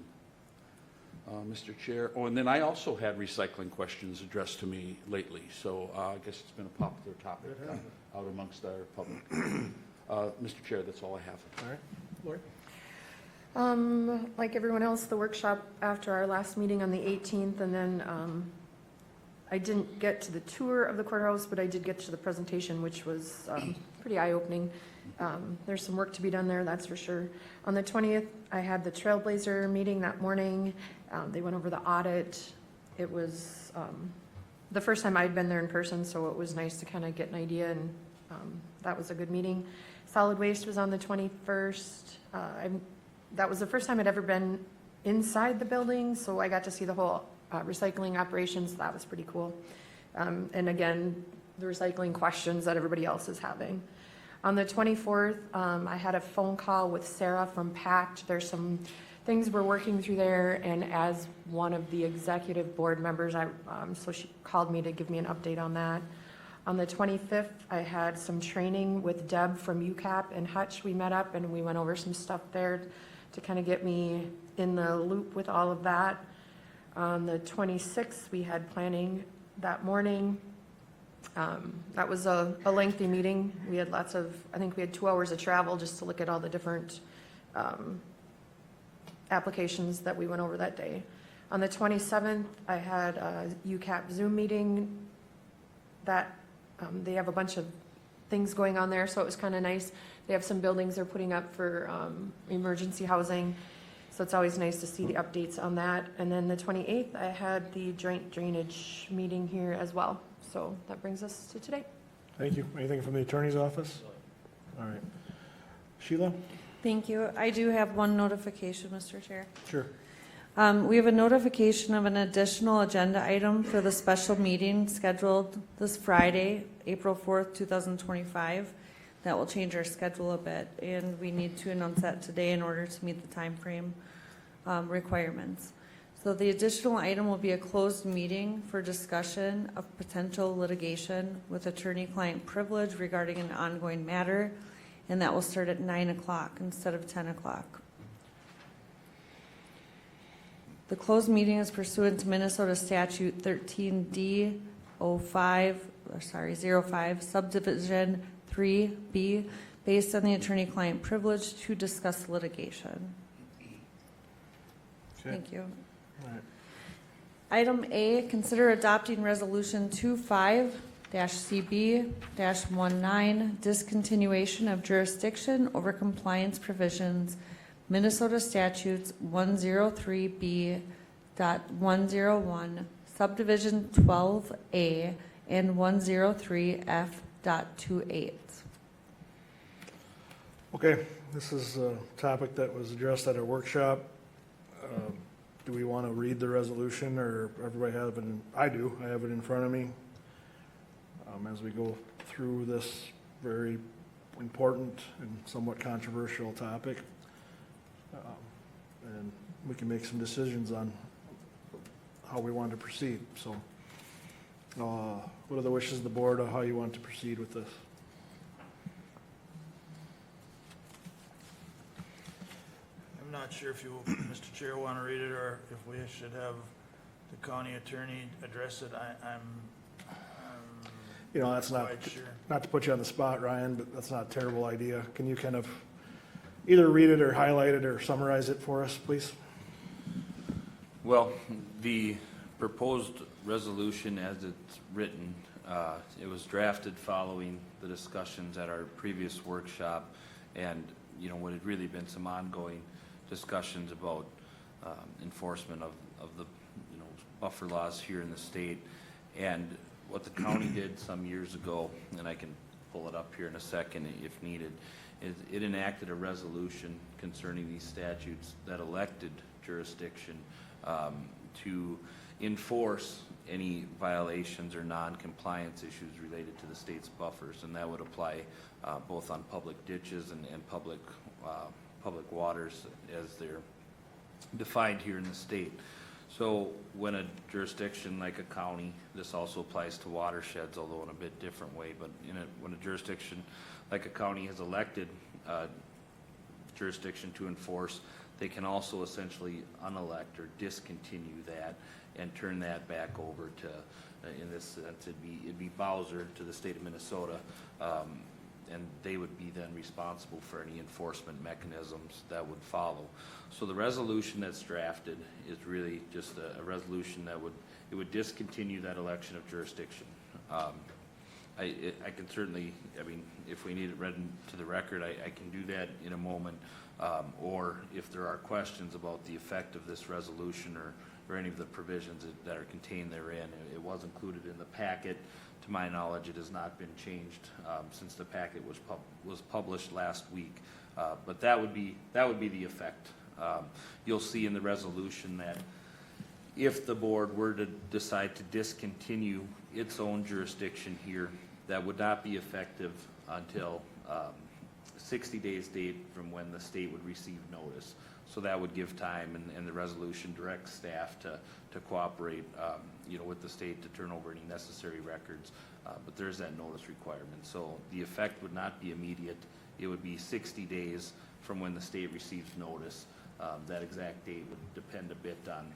Mr. Chair, and then I also had recycling questions addressed to me lately, so I guess it's been a popular topic out amongst our public. Mr. Chair, that's all I have. All right, Lori? Like everyone else, the workshop after our last meeting on the 18th, and then I didn't get to the tour of the courthouse, but I did get to the presentation, which was pretty eye-opening. There's some work to be done there, that's for sure. On the 20th, I had the Trailblazer meeting that morning. They went over the audit. It was the first time I'd been there in person, so it was nice to kind of get an idea, and that was a good meeting. Solid Waste was on the 21st. That was the first time I'd ever been inside the building, so I got to see the whole recycling operations. That was pretty cool. And again, the recycling questions that everybody else is having. On the 24th, I had a phone call with Sarah from PACT. There's some things we're working through there, and as one of the executive board members, so she called me to give me an update on that. On the 25th, I had some training with Deb from UCAP and Hutch. We met up and we went over some stuff there to kind of get me in the loop with all of that. On the 26th, we had planning that morning. That was a lengthy meeting. We had I think we had 2 hours of travel just to look at all the different applications that we went over that day. On the 27th, I had a UCAP Zoom meeting that they have a bunch of things going on there, so it was kind of nice. They have some buildings they're putting up for emergency housing, so it's always nice to see the updates on that. And then the 28th, I had the joint drainage meeting here as well. So that brings us to today. Thank you. Anything from the attorney's office? All right. Sheila? Thank you. I do have one notification, Mr. Chair. Sure. We have a notification of an additional agenda item for the special meeting scheduled this Friday, April 4th, 2025. That will change our schedule a bit, and we need to announce that today in order to meet the time frame requirements. So the additional item will be a closed meeting for discussion of potential litigation with attorney-client privilege regarding an ongoing matter, and that will start at 9 o'clock instead of 10 o'clock. The closed meeting is pursuant to Minnesota Statute 13D 05, subdivision 3B, based on the attorney-client privilege to discuss litigation. Okay. Thank you. All right. Item A, consider adopting Resolution 25-CB-19, discontinuation of jurisdiction over compliance provisions, Minnesota Statutes 103B.101, Subdivision 12A, and 103F.28. Okay, this is a topic that was addressed at our workshop. Do we want to read the resolution, or everybody have it? I do. I have it in front of me. As we go through this very important and somewhat controversial topic. And we can make some decisions on how we want to proceed. So, what are the wishes of the board on how you want to proceed with this? I'm not sure if you, Mr. Chair, want to read it, or if we should have the county attorney address it. I'm You know, that's not, quite sure. not to put you on the spot, Ryan, but that's not a terrible idea. Can you kind of either read it or highlight it or summarize it for us, please? Well, the proposed resolution as it's written, it was drafted following the discussions at our previous workshop, and, you know, what had really been some ongoing discussions about enforcement of the, you know, buffer laws here in the state. And what the county did some years ago, and I can pull it up here in a second if needed, is it enacted a resolution concerning these statutes that elected jurisdiction to enforce any violations or non-compliance issues related to the state's buffers, and that would apply both on public ditches and public waters as they're defined here in the state. So when a jurisdiction like a county, this also applies to watersheds, although in a bit different way, but when a jurisdiction like a county has elected jurisdiction to enforce, they can also essentially unelect or discontinue that and turn that back over to, in this sense, it'd be Bowser to the state of Minnesota, and they would be then responsible for any enforcement mechanisms that would follow. So the resolution that's drafted is really just a resolution that would it would discontinue that election of jurisdiction. I can certainly, I mean, if we need it read into the record, I can do that in a moment. Or if there are questions about the effect of this resolution or any of the provisions that are contained therein, it was included in the packet. To my knowledge, it has not been changed since the packet was published last week. But that would be the effect. You'll see in the resolution that if the board were to decide to discontinue its own jurisdiction here, that would not be effective until 60 days date from when the state would receive notice. So that would give time, and the resolution directs staff to cooperate, with the state to turn over any necessary records. But there's that notice requirement. So the effect would not be immediate. It would be 60 days from when the state receives notice. That exact date would depend a bit on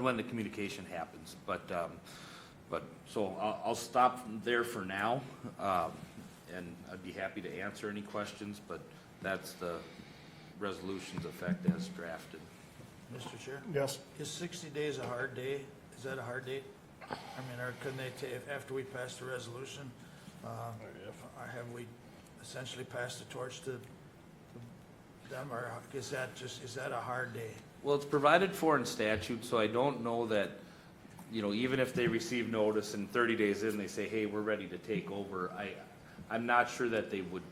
when the communication happens. But so I'll stop there for now, and I'd be happy to answer any questions, but that's the resolution's effect as drafted. Mr. Chair? Yes. Is 60 days a hard day? Is that a hard date? I mean, or couldn't they take, after we pass the resolution, have we essentially passed the torch to them, or is that a hard day? Well, it's provided for in statute, so I don't know that, even if they receive notice and 30 days in, they say, hey, we're ready to take over, I'm not sure that they would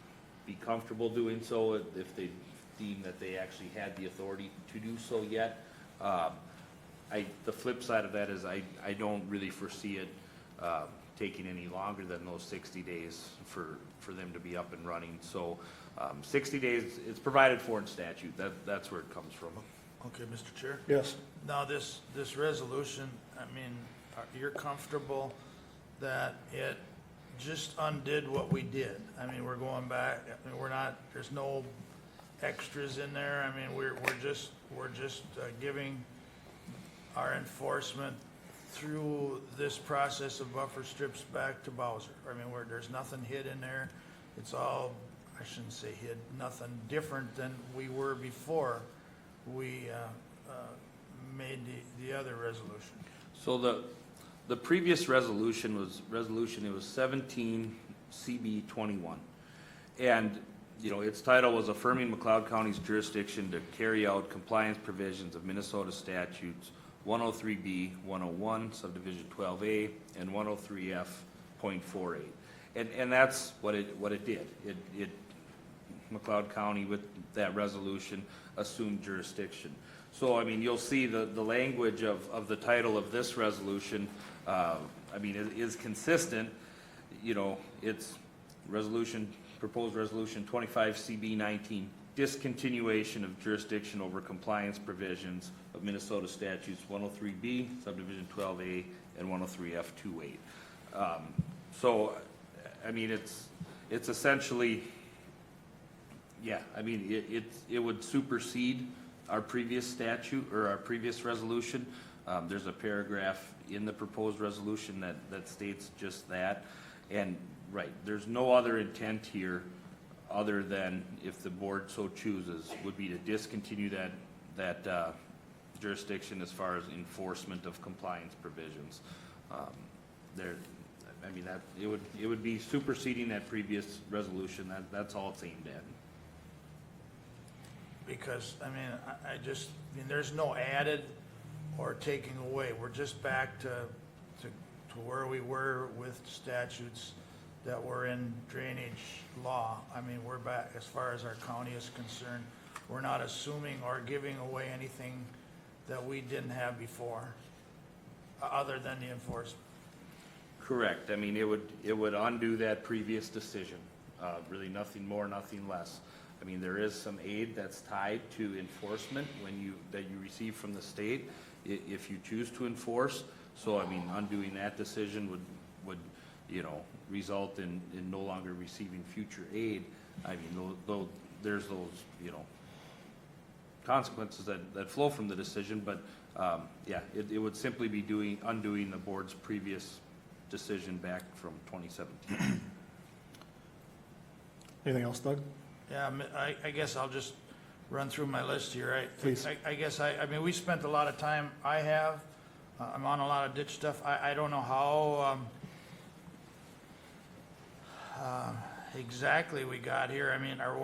be comfortable doing so if they deem that they actually had the authority to do so yet. The flip side of that is I don't really foresee it taking any longer than those 60 days for them to be up and running. So 60 days, it's provided for in statute. That's where it comes from. Okay, Mr. Chair? Yes. Now, this resolution, I mean, you're comfortable that it just undid what we did? I mean, we're going back, I mean, there's no extras in there. I mean, we're just giving our enforcement through this process of buffer strips back to Bowser. I mean, there's nothing hid in there. It's all, I shouldn't say hid, nothing different than we were before we made the other resolution. So the previous resolution it was 17 CB 21. And, its title was affirming McLeod County's jurisdiction to carry out compliance provisions of Minnesota statutes 103B, 101, subdivision 12A, and 103F.48. And that's what it did. McLeod County, with that resolution, assumed jurisdiction. So, I mean, you'll see the language of the title of this resolution, is consistent. It's proposed resolution 25 CB 19, discontinuation of jurisdiction over compliance provisions of Minnesota statutes 103B, subdivision 12A, and 103F.28. So, I mean, it's essentially, yeah, I mean, it would supersede our previous statute or our previous resolution. There's a paragraph in the proposed resolution that states just that. And, right, there's no other intent here other than, if the board so chooses, would be to discontinue that jurisdiction as far as enforcement of compliance provisions. It would be superseding that previous resolution. That's all it's aimed at. Because, I mean, there's no added or taking away. We're just back to where we were with statutes that were in drainage law. I mean, we're back, as far as our county is concerned. We're not assuming or giving away anything that we didn't have before, other than the enforcement. Correct. I mean, it would undo that previous decision. Really nothing more, nothing less. I mean, there is some aid that's tied to enforcement that you receive from the state if you choose to enforce. So, I mean, undoing that decision would result in no longer receiving future aid. I mean, though there's those, consequences that flow from the decision, but yeah, it would simply be undoing the board's previous decision back from 2017. Anything else, Doug? Yeah, I guess I'll just run through my list here. Please. I guess, I mean, we spent a lot of time, I have, I'm on a lot of ditch stuff. I don't know how exactly we got here. I mean, or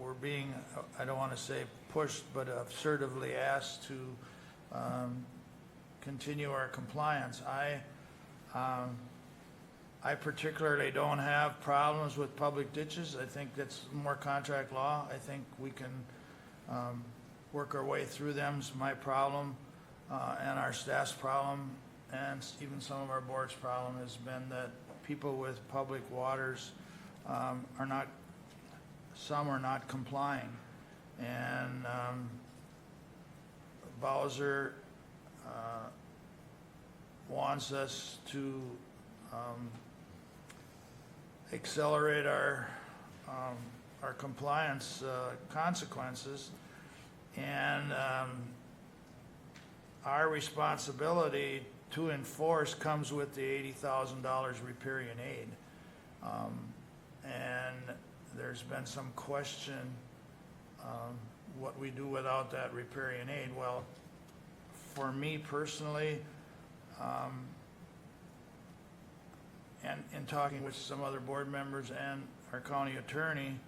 we're being, I don't want to say pushed, but assertively asked to continue our compliance. I particularly don't have problems with public ditches. I think that's more contract law. I think we can work our way through them. It's my problem and our staff's problem, and even some of our board's problem has been that people with public waters some are not complying. And Bowser wants us to accelerate our compliance consequences, and our responsibility to enforce comes with the $80,000 riparian aid. And there's been some question what we do without that riparian aid. Well, for me personally, and in talking with some other board members and our county attorney,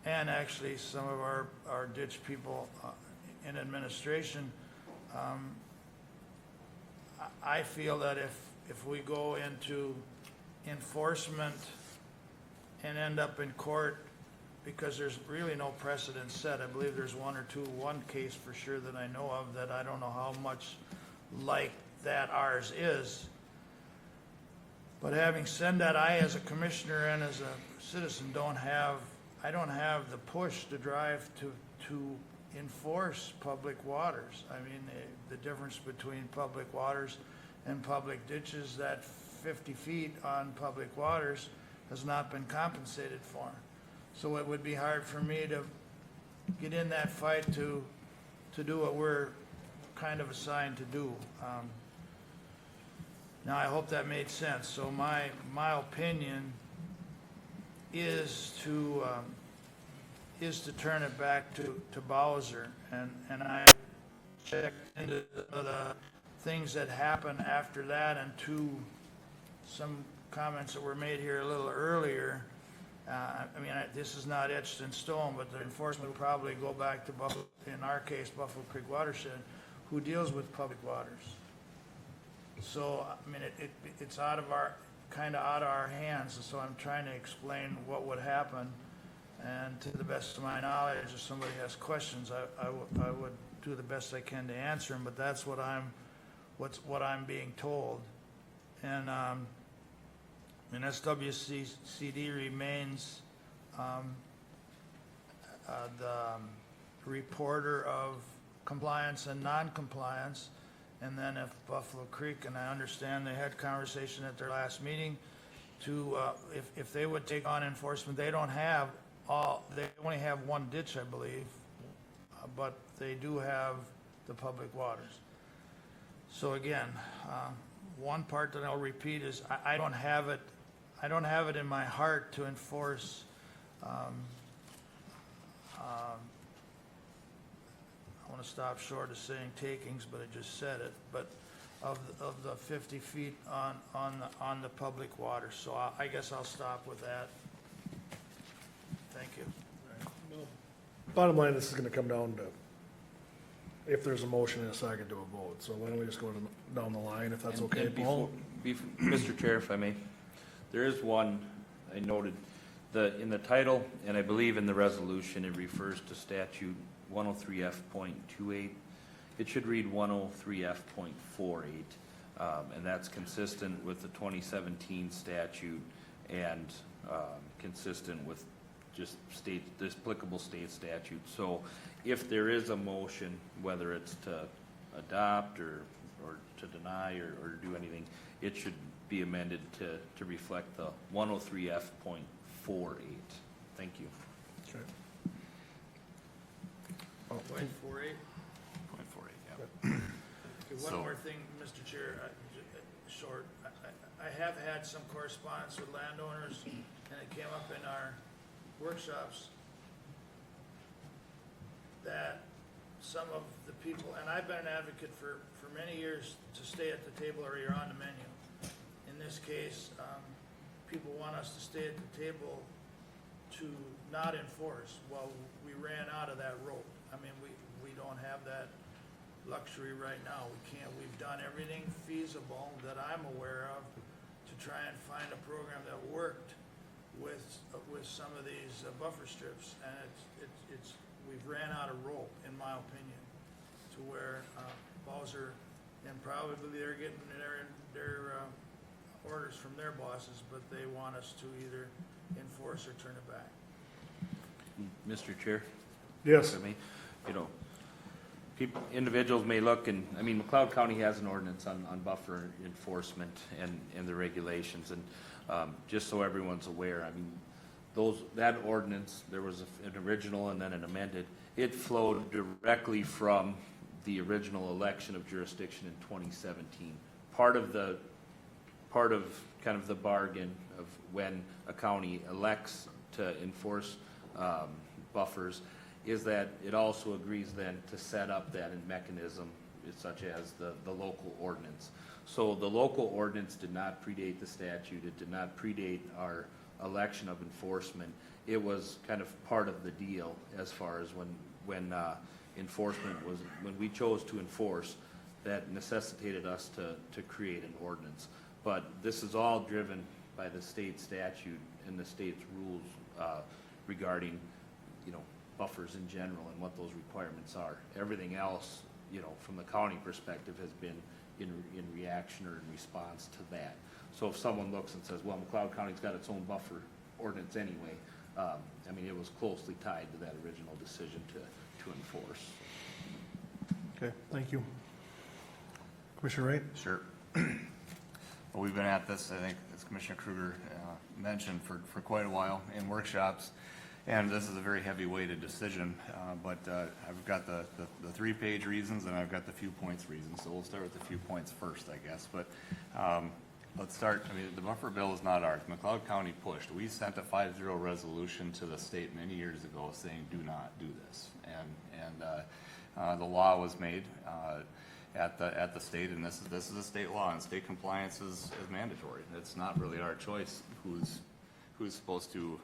and actually some of our ditch people in administration, I feel that if we go into enforcement and end up in court, because there's really no precedent set. I believe there's one case for sure that I know of that I don't know how much like that ours is. But having said that, I as a commissioner and as a citizen I don't have the push to drive to enforce public waters. I mean, the difference between public waters and public ditches, that 50 feet on public waters has not been compensated for. So it would be hard for me to get in that fight to do what we're kind of assigned to do. Now, I hope that made sense. So my opinion is to turn it back to Bowser, and I checked into the things that happened after that, and some comments that were made here a little earlier. I mean, this is not etched in stone, but the enforcement will probably go back to in our case, Buffalo Creek Watershed, who deals with public waters. So, I mean, it's out of our hands, so I'm trying to explain what would happen. And to the best of my knowledge, if somebody has questions, I would do the best I can to answer them, but that's what I'm being told. And SWCD remains the reporter of compliance and non-compliance. And then if Buffalo Creek, and I understand they had conversation at their last meeting, if they would take on enforcement, they only have one ditch, I believe, but they do have the public waters. So again, one part that I'll repeat is I don't have it in my heart to enforce I want to stop short of saying takings, but I just said it, but of the 50 feet on the public water. So I guess I'll stop with that. Thank you. Bottom line, this is gonna come down to if there's a motion and a second to a vote. So why don't we just go down the line, if that's okay, Paul? Mr. Chair, if I may, there is one I noted, in the title, and I believe in the resolution, it refers to statute 103F.28. It should read 103F.48, and that's consistent with the 2017 statute and consistent with just the applicable state statute. So if there is a motion, whether it's to adopt or to deny or do anything, it should be amended to reflect the 103F.48. Thank you. Okay. Point 48? Point 48, yeah. Okay, one more thing, Mr. Chair, short. I have had some correspondence with landowners, and it came up in our workshops, that some of the people, and I've been an advocate for many years to stay at the table or you're on the menu. In this case, people want us to stay at the table to not enforce. Well, we ran out of that rope. I mean, we don't have that luxury right now. We can't, we've done everything feasible that I'm aware of to try and find a program that worked with some of these buffer strips, and we've ran out of rope, in my opinion, to where Bowser, and probably they're getting their orders from their bosses, but they want us to either enforce or turn it back. Mr. Chair? Yes. I mean, individuals may look, and, I mean, McLeod County has an ordinance on buffer enforcement and the regulations, and just so everyone's aware, I mean, that ordinance, there was an original and then an amended, it flowed directly from the original election of jurisdiction in 2017. Part of kind of the bargain of when a county elects to enforce buffers is that it also agrees then to set up that mechanism such as the local ordinance. So the local ordinance did not predate the statute. It did not predate our election of enforcement. It was kind of part of the deal as far as when enforcement was, when we chose to enforce, that necessitated us to create an ordinance. But this is all driven by the state statute and the state's rules regarding, buffers in general and what those requirements are. Everything else, from the county perspective has been in reaction or in response to that. So if someone looks and says, well, McLeod County's got its own buffer ordinance anyway, I mean, it was closely tied to that original decision to enforce. Okay, thank you. Commissioner Wright? Sure. Well, we've been at this, I think, as Commissioner Kruger mentioned, for quite a while in workshops, and this is a very heavy-weighted decision, but I've got the 3-page reasons and I've got the few points reasons, so we'll start with the few points first, I guess. But let's start, I mean, the buffer bill is not ours. McLeod County pushed. We sent a 5-0 resolution to the state many years ago saying, do not do this. And the law was made at the state, and this is a state law, and state compliance is mandatory. It's not really our choice who's supposed to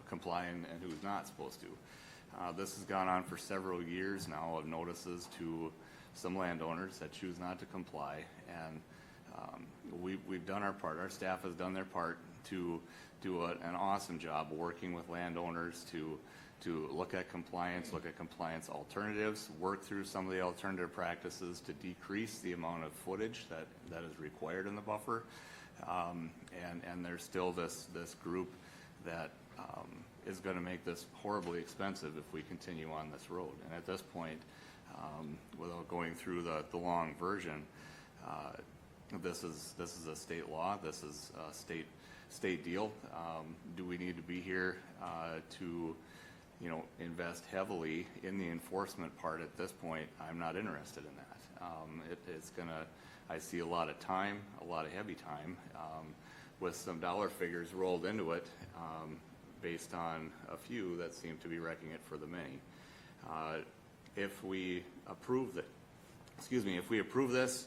comply and who's not supposed to. This has gone on for several years now of notices to some landowners that choose not to comply, and we've done our part. Our staff has done their part to do an awesome job working with landowners to look at compliance alternatives, work through some of the alternative practices to decrease the amount of footage that is required in the buffer. And there's still this group that is going to make this horribly expensive if we continue on this road. And at this point, without going through the long version, this is a state law. This is a state deal. Do we need to be here to invest heavily in the enforcement part at this point? I'm not interested in that. It's gonna, I see a lot of time, a lot of heavy time, with some dollar figures rolled into it, based on a few that seem to be wrecking it for the many. If we approve this,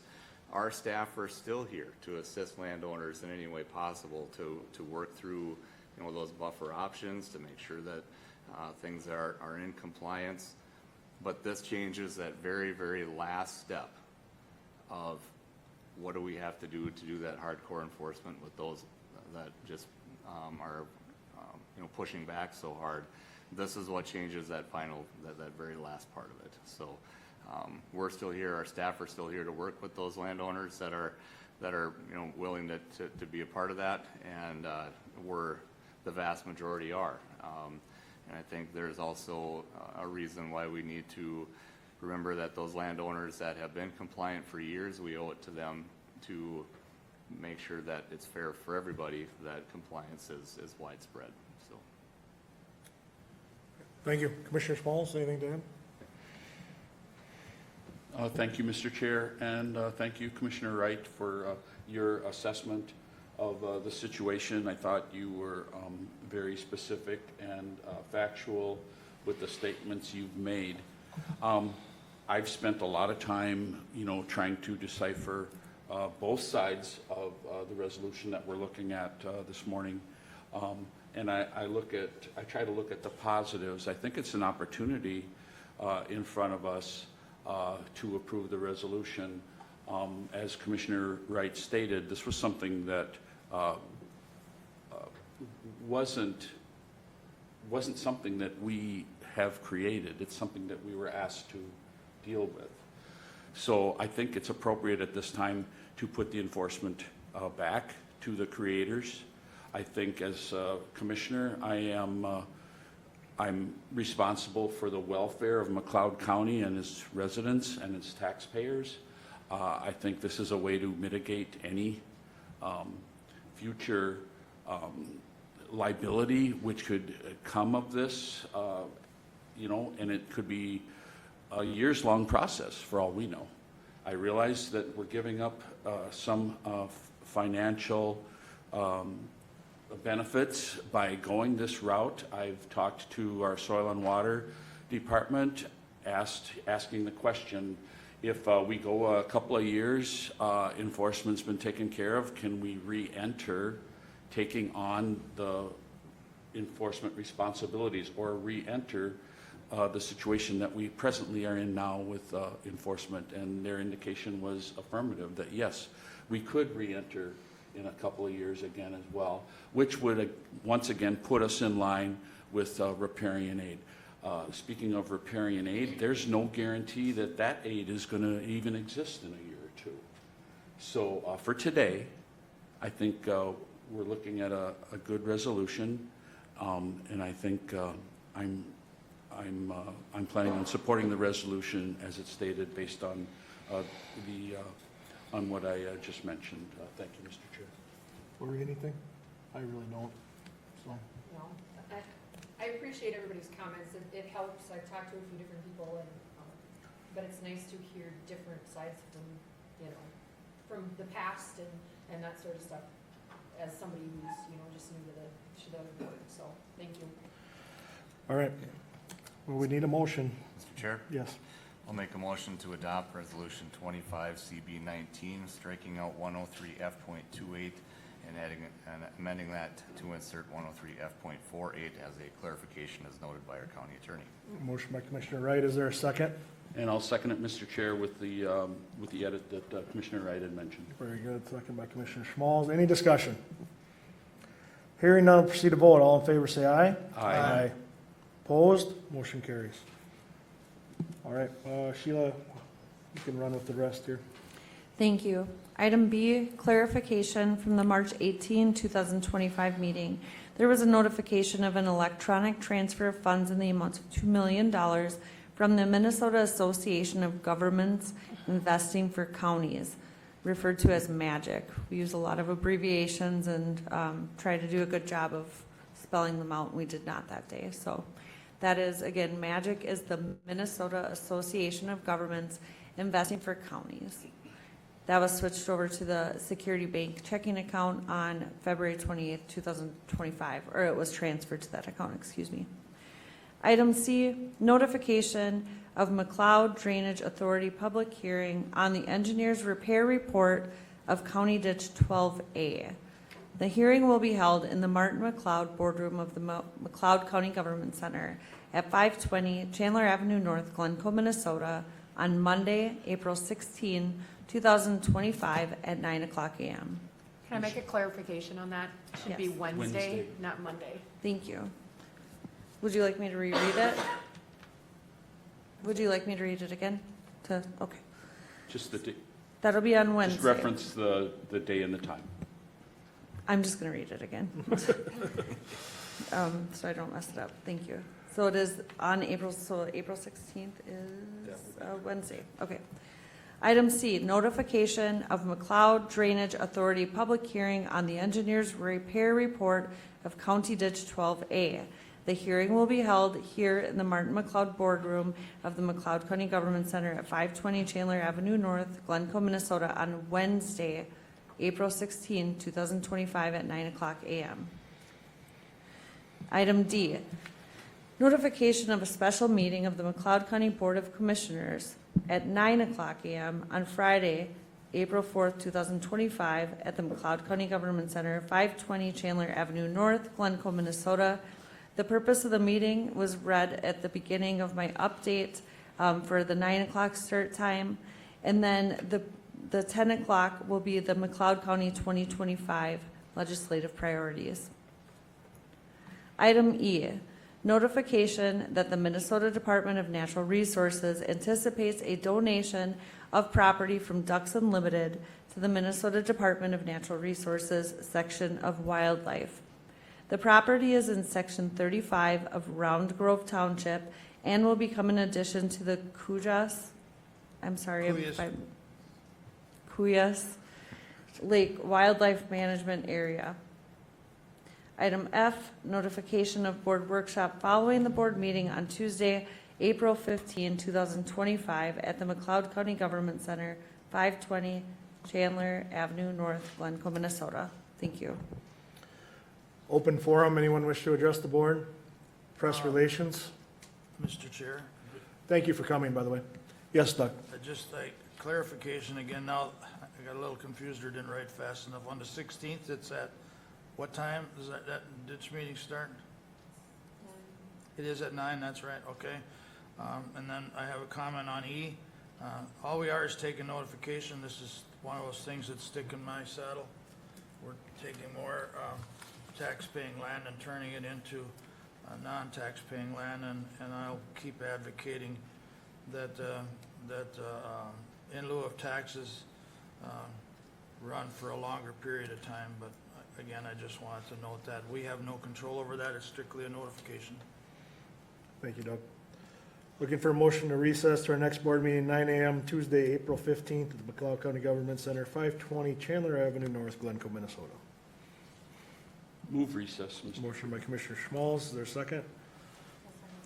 our staff are still here to assist landowners in any way possible to work through those buffer options, to make sure that things are in compliance. But this changes that very, very last step of what do we have to do that hardcore enforcement with those that just are pushing back so hard. This is what changes that very last part of it. So we're still here, our staff are still here to work with those landowners that are willing to be a part of that, and the vast majority are. And I think there's also a reason why we need to remember that those landowners that have been compliant for years, we owe it to them to make sure that it's fair for everybody, that compliance is widespread. So, Thank you. Commissioner Smalls, anything to add? Thank you, Mr. Chair, and thank you, Commissioner Wright, for your assessment of the situation. I thought you were very specific and factual with the statements you've made. I've spent a lot of time, trying to decipher both sides of the resolution that we're looking at this morning. And I try to look at the positives. I think it's an opportunity in front of us to approve the resolution. As Commissioner Wright stated, this was something that wasn't something that we have created. It's something that we were asked to deal with. So I think it's appropriate at this time to put the enforcement back to the creators. I think as Commissioner, I'm responsible for the welfare of McLeod County and its residents and its taxpayers. I think this is a way to mitigate any future liability which could come of this, and it could be a years-long process for all we know. I realize that we're giving up some financial benefits by going this route. I've talked to our Soil and Water Department, asking the question, if we go a couple of years, enforcement's been taken care of, can we re-enter taking on the enforcement responsibilities or re-enter the situation that we presently are in now with enforcement? And their indication was affirmative, that yes, we could re-enter in a couple of years again as well, which would once again put us in line with riparian aid. Speaking of riparian aid, there's no guarantee that that aid is going to even exist in a year or two. So for today, I think we're looking at a good resolution, and I think I'm planning on supporting the resolution as it's stated, based on on what I just mentioned. Thank you, Mr. Chair. Lori, anything? I really don't, so. No, I appreciate everybody's comments. It helps. I've talked to a few different people, and but it's nice to hear different sides from, from the past and that sort of stuff, as somebody who's, just new to the board. So, thank you. All right. Well, we need a motion. Mr. Chair? Yes. I'll make a motion to adopt Resolution 25 CB19, striking out 103F.28 and amending that to insert 103F.48 as a clarification as noted by our county attorney. Motion by Commissioner Wright. Is there a second? And I'll second it, Mr. Chair, with the edit that Commissioner Wright had mentioned. Very good. Second by Commissioner Schmalz. Any discussion? Hearing none, proceed to vote. All in favor, say aye. Aye. Opposed? Motion carries. All right, Sheila, you can run with the rest here. Thank you. Item B, clarification from the March 18, 2025 meeting. There was a notification of an electronic transfer of funds in the amount of $2 million from the Minnesota Association of Governments Investing for Counties, referred to as MAGIC. We use a lot of abbreviations and try to do a good job of spelling them out, and we did not that day. So that is, again, MAGIC is the Minnesota Association of Governments Investing for Counties. That was switched over to the Security Bank checking account on February 28th, 2025, or it was transferred to that account, excuse me. Item C, notification of McLeod Drainage Authority public hearing on the engineer's repair report of County Ditch 12A. The hearing will be held in the Martin McLeod boardroom of the McLeod County Government Center at 520 Chandler Avenue North, Glencoe, Minnesota, on Monday, April 16, 2025 at 9:00 a.m. Can I make a clarification on that? It should be Yes. Wednesday, not Monday. Thank you. Would you like me to reread it? Would you like me to read it again? Okay. Just the That'll be on Wednesday. just reference the day and the time. I'm just going to read it again. So I don't mess it up. Thank you. So it is on April 16th is Wednesday. Okay. Item C, notification of McLeod Drainage Authority public hearing on the engineer's repair report of County Ditch 12A. The hearing will be held here in the Martin McLeod boardroom of the McLeod County Government Center at 520 Chandler Avenue North, Glencoe, Minnesota, on Wednesday, April 16, 2025 at 9:00 a.m. Item D, Notification of a special meeting of the McLeod County Board of Commissioners at 9:00 a.m. on Friday, April 4th, 2025, at the McLeod County Government Center, 520 Chandler Avenue North, Glencoe, Minnesota. The purpose of the meeting was read at the beginning of my update for the 9:00 start time. And then the 10:00 will be the McLeod County 2025 legislative priorities. Item E, notification that the Minnesota Department of Natural Resources anticipates a donation of property from Ducks Unlimited to the Minnesota Department of Natural Resources section of Wildlife. The property is in Section 35 of Round Grove Township and will become an addition to the Cuyas Lake Wildlife Management Area. Item F, notification of board workshop following the board meeting on Tuesday, April 15, 2025, at the McLeod County Government Center, 520 Chandler Avenue North, Glencoe, Minnesota. Thank you. Open forum, anyone wish to address the board? Press relations? Mr. Chair, Thank you for coming, by the way. Yes, Doug? just like clarification again, now, I got a little confused or didn't write fast enough. On the 16th, it's at what time does that ditch meeting start? It is at 9, that's right, okay. And then I have a comment on E. All we are is taking notification. This is one of those things that stick in my saddle. We're taking more tax-paying land and turning it into non-tax-paying land, and I'll keep advocating that in lieu of taxes, run for a longer period of time. But again, I just wanted to note that we have no control over that. It's strictly a notification. Thank you, Doug. Looking for a motion to recess to our next board meeting, 9 a.m. Tuesday, April 15th at the McLeod County Government Center, 520 Chandler Avenue North, Glencoe, Minnesota. Move recess, Mr. Motion by Commissioner Schmalz. Is there a second?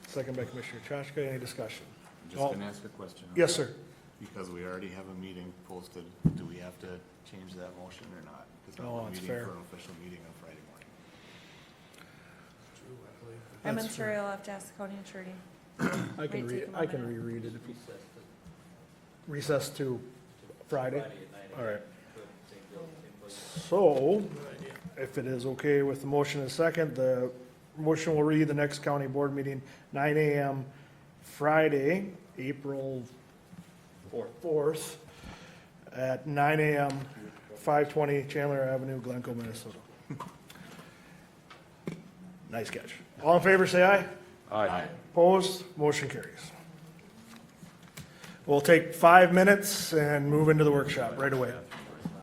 Second by Commissioner Chashka. Any discussion? I'm just gonna ask a question. Yes, sir. Because we already have a meeting posted, do we have to change that motion or not? Because Oh, we're that's meeting fair. for an official meeting on Friday morning. I'm That's sure I'll have to ask the county attorney. I can Might take a I can moment. reread it if you. Recess to Friday? All right. So, if it is okay with the motion and second, the motion will read the next county board meeting, 9 a.m. Friday, April 4th, at 9 a.m., 520 Chandler Avenue, Glencoe, Minnesota. Nice catch. All in favor, say aye. Aye. Opposed? Motion carries. We'll take 5 minutes and move into the workshop right away.